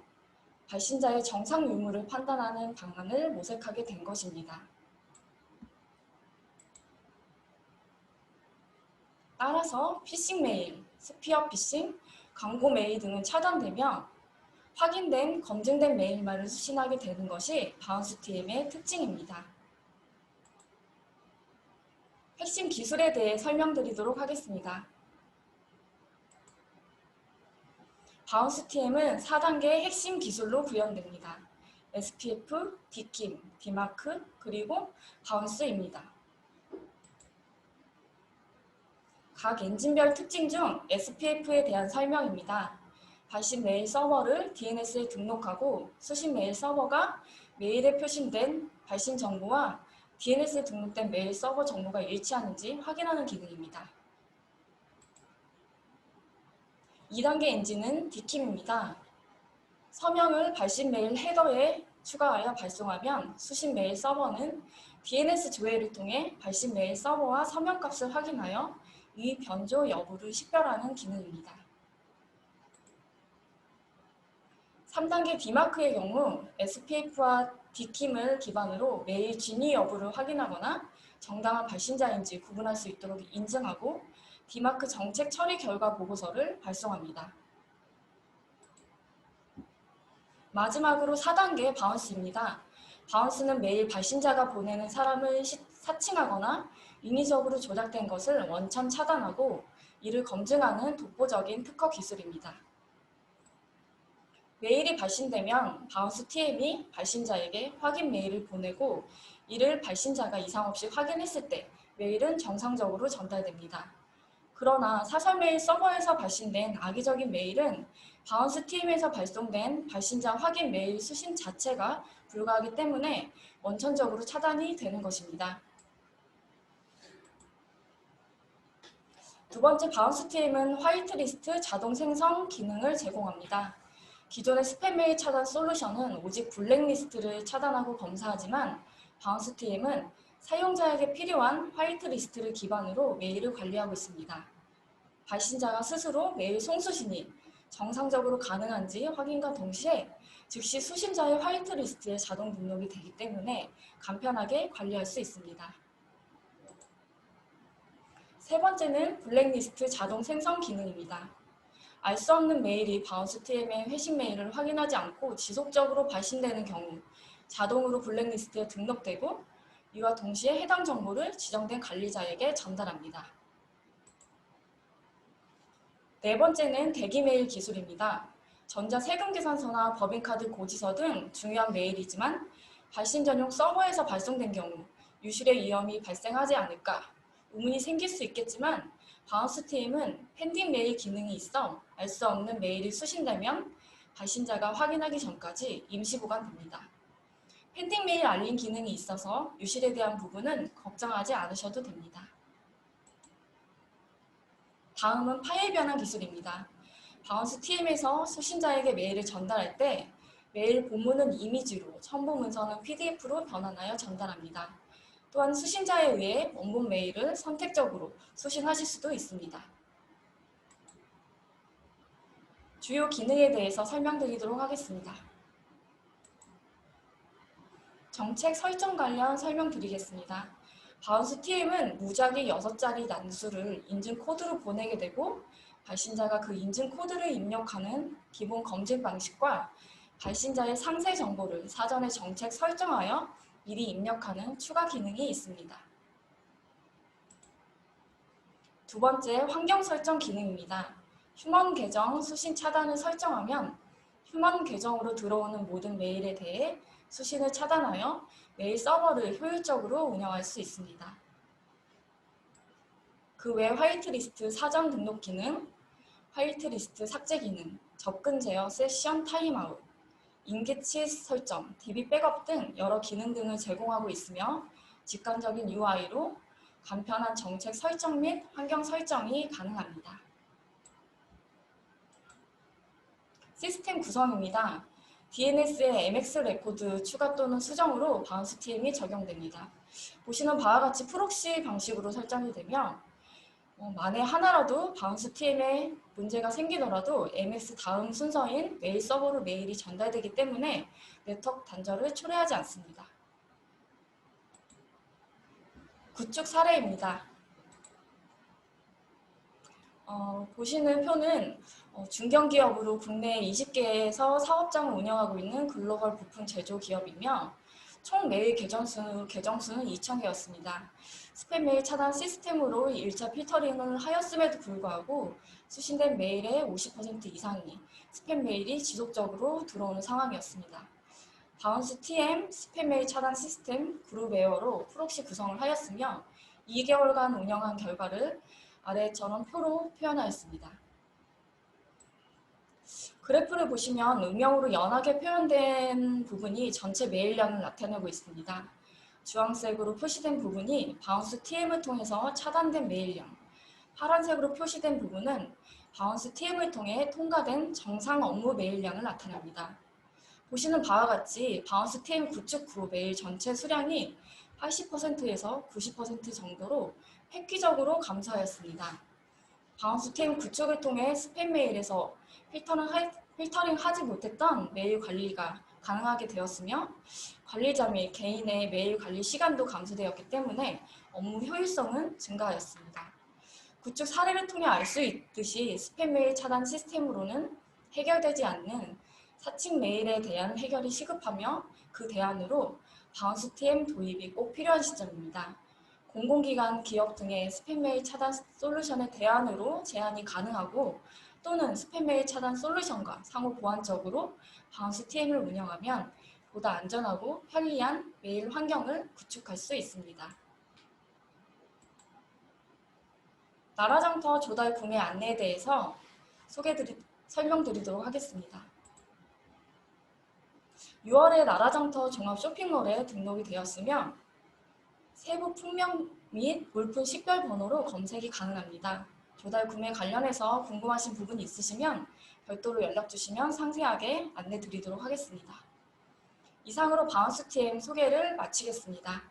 발신자의 정상 유무를 판단하는 방안을 모색하게 된 것입니다. 따라서 피싱 메일, 스피어 피싱, 광고 메일 등은 차단되며 확인된, 검증된 메일만을 수신하게 되는 것이 바운스 TM의 특징입니다. 핵심 기술에 대해 설명드리도록 하겠습니다. 바운스 TM은 4단계 핵심 기술로 구현됩니다. SPF, 디킴, 디마크, 그리고 바운스입니다. 각 엔진별 특징 중 SPF에 대한 설명입니다. 발신 메일 서버를 DNS에 등록하고 수신 메일 서버가 메일에 표시된 발신 정보와 DNS에 등록된 메일 서버 정보가 일치하는지 확인하는 기능입니다. 2단계 엔진은 디킴입니다. 서명을 발신 메일 헤더에 추가하여 발송하면 수신 메일 서버는 DNS 조회를 통해 발신 메일 서버와 서명값을 확인하여 이 변조 여부를 식별하는 기능입니다. 3단계 디마크의 경우 SPF와 디킴을 기반으로 메일 진위 여부를 확인하거나 정당한 발신자인지 구분할 수 있도록 인증하고 디마크 정책 처리 결과 보고서를 발송합니다. 마지막으로 4단계 바운스입니다. 바운스는 메일 발신자가 보내는 사람을 사칭하거나 인위적으로 조작된 것을 원천 차단하고 이를 검증하는 독보적인 특허 기술입니다. 메일이 발신되면 바운스 TM이 발신자에게 확인 메일을 보내고 이를 발신자가 이상 없이 확인했을 때 메일은 정상적으로 전달됩니다. 그러나 사설 메일 서버에서 발신된 악의적인 메일은 바운스 TM에서 발송된 발신자 확인 메일 수신 자체가 불가하기 때문에 원천적으로 차단이 되는 것입니다. 두 번째 바운스 TM은 화이트리스트 자동 생성 기능을 제공합니다. 기존의 스팸 메일 차단 솔루션은 오직 블랙리스트를 차단하고 검사하지만 바운스 TM은 사용자에게 필요한 화이트리스트를 기반으로 메일을 관리하고 있습니다. 발신자가 스스로 메일 송수신이 정상적으로 가능한지 확인과 동시에 즉시 수신자의 화이트리스트에 자동 등록이 되기 때문에 간편하게 관리할 수 있습니다. 세 번째는 블랙리스트 자동 생성 기능입니다. 알 수 없는 메일이 바운스 TM의 회신 메일을 확인하지 않고 지속적으로 발신되는 경우 자동으로 블랙리스트에 등록되고 이와 동시에 해당 정보를 지정된 관리자에게 전달합니다. 네 번째는 대기 메일 기술입니다. 전자 세금계산서나 법인카드 고지서 등 중요한 메일이지만 발신 전용 서버에서 발송된 경우 유실의 위험이 발생하지 않을까 의문이 생길 수 있겠지만 바운스 TM은 펜딩 메일 기능이 있어 알 수 없는 메일이 수신되면 발신자가 확인하기 전까지 임시 보관됩니다. 펜딩 메일 알림 기능이 있어서 유실에 대한 부분은 걱정하지 않으셔도 됩니다. 다음은 파일 변환 기술입니다. 바운스 TM에서 수신자에게 메일을 전달할 때 메일 본문은 이미지로, 첨부 문서는 PDF로 변환하여 전달합니다. 또한 수신자에 의해 원본 메일을 선택적으로 수신하실 수도 있습니다. 주요 기능에 대해서 설명드리도록 하겠습니다. 정책 설정 관련 설명드리겠습니다. 바운스 TM은 무작위 6자리 난수를 인증 코드로 보내게 되고 발신자가 그 인증 코드를 입력하는 기본 검증 방식과 발신자의 상세 정보를 사전에 정책 설정하여 미리 입력하는 추가 기능이 있습니다. 두 번째, 환경 설정 기능입니다. 휴먼 계정 수신 차단을 설정하면 휴먼 계정으로 들어오는 모든 메일에 대해 수신을 차단하여 메일 서버를 효율적으로 운영할 수 있습니다. 그 외 화이트리스트 사전 등록 기능, 화이트리스트 삭제 기능, 접근 제어 세션 타임아웃, 인계치 설정, DB 백업 등 여러 기능 등을 제공하고 있으며 직관적인 UI로 간편한 정책 설정 및 환경 설정이 가능합니다. 시스템 구성입니다. DNS의 MX 레코드 추가 또는 수정으로 바운스 TM이 적용됩니다. 보시는 바와 같이 프록시 방식으로 설정이 되며 만에 하나라도 바운스 TM에 문제가 생기더라도 MX 다음 순서인 메일 서버로 메일이 전달되기 때문에 네트워크 단절을 초래하지 않습니다. 구축 사례입니다. 보시는 표는 중견기업으로 국내 20개에서 사업장을 운영하고 있는 글로벌 부품 제조 기업이며 총 메일 계정수는 2,000개였습니다. 스팸 메일 차단 시스템으로 1차 필터링을 하였음에도 불구하고 수신된 메일의 50% 이상이 스팸 메일이 지속적으로 들어오는 상황이었습니다. 바운스 TM 스팸 메일 차단 시스템 그룹웨어로 프록시 구성을 하였으며 2개월간 운영한 결과를 아래처럼 표로 표현하였습니다. 그래프를 보시면 음영으로 연하게 표현된 부분이 전체 메일량을 나타내고 있습니다. 주황색으로 표시된 부분이 바운스 TM을 통해서 차단된 메일량, 파란색으로 표시된 부분은 바운스 TM을 통해 통과된 정상 업무 메일량을 나타냅니다. 보시는 바와 같이 바운스 TM 구축 후 메일 전체 수량이 80%에서 90% 정도로 획기적으로 감소하였습니다. 바운스 TM 구축을 통해 스팸 메일에서 필터링 하지 못했던 메일 관리가 가능하게 되었으며 관리자 및 개인의 메일 관리 시간도 감소되었기 때문에 업무 효율성은 증가하였습니다. 구축 사례를 통해 알 수 있듯이 스팸 메일 차단 시스템으로는 해결되지 않는 사칭 메일에 대한 해결이 시급하며 그 대안으로 바운스 TM 도입이 꼭 필요한 시점입니다. 공공기관, 기업 등의 스팸 메일 차단 솔루션의 대안으로 제한이 가능하고 또는 스팸 메일 차단 솔루션과 상호 보완적으로 바운스 TM을 운영하면 보다 안전하고 편리한 메일 환경을 구축할 수 있습니다. 나라장터 조달 구매 안내에 대해서 설명드리도록 하겠습니다. 6월에 나라장터 종합 쇼핑몰에 등록이 되었으며 세부 품명 및 물품 식별 번호로 검색이 가능합니다. 조달 구매 관련해서 궁금하신 부분이 있으시면 별도로 연락 주시면 상세하게 안내 드리도록 하겠습니다. 이상으로 바운스 TM 소개를 마치겠습니다.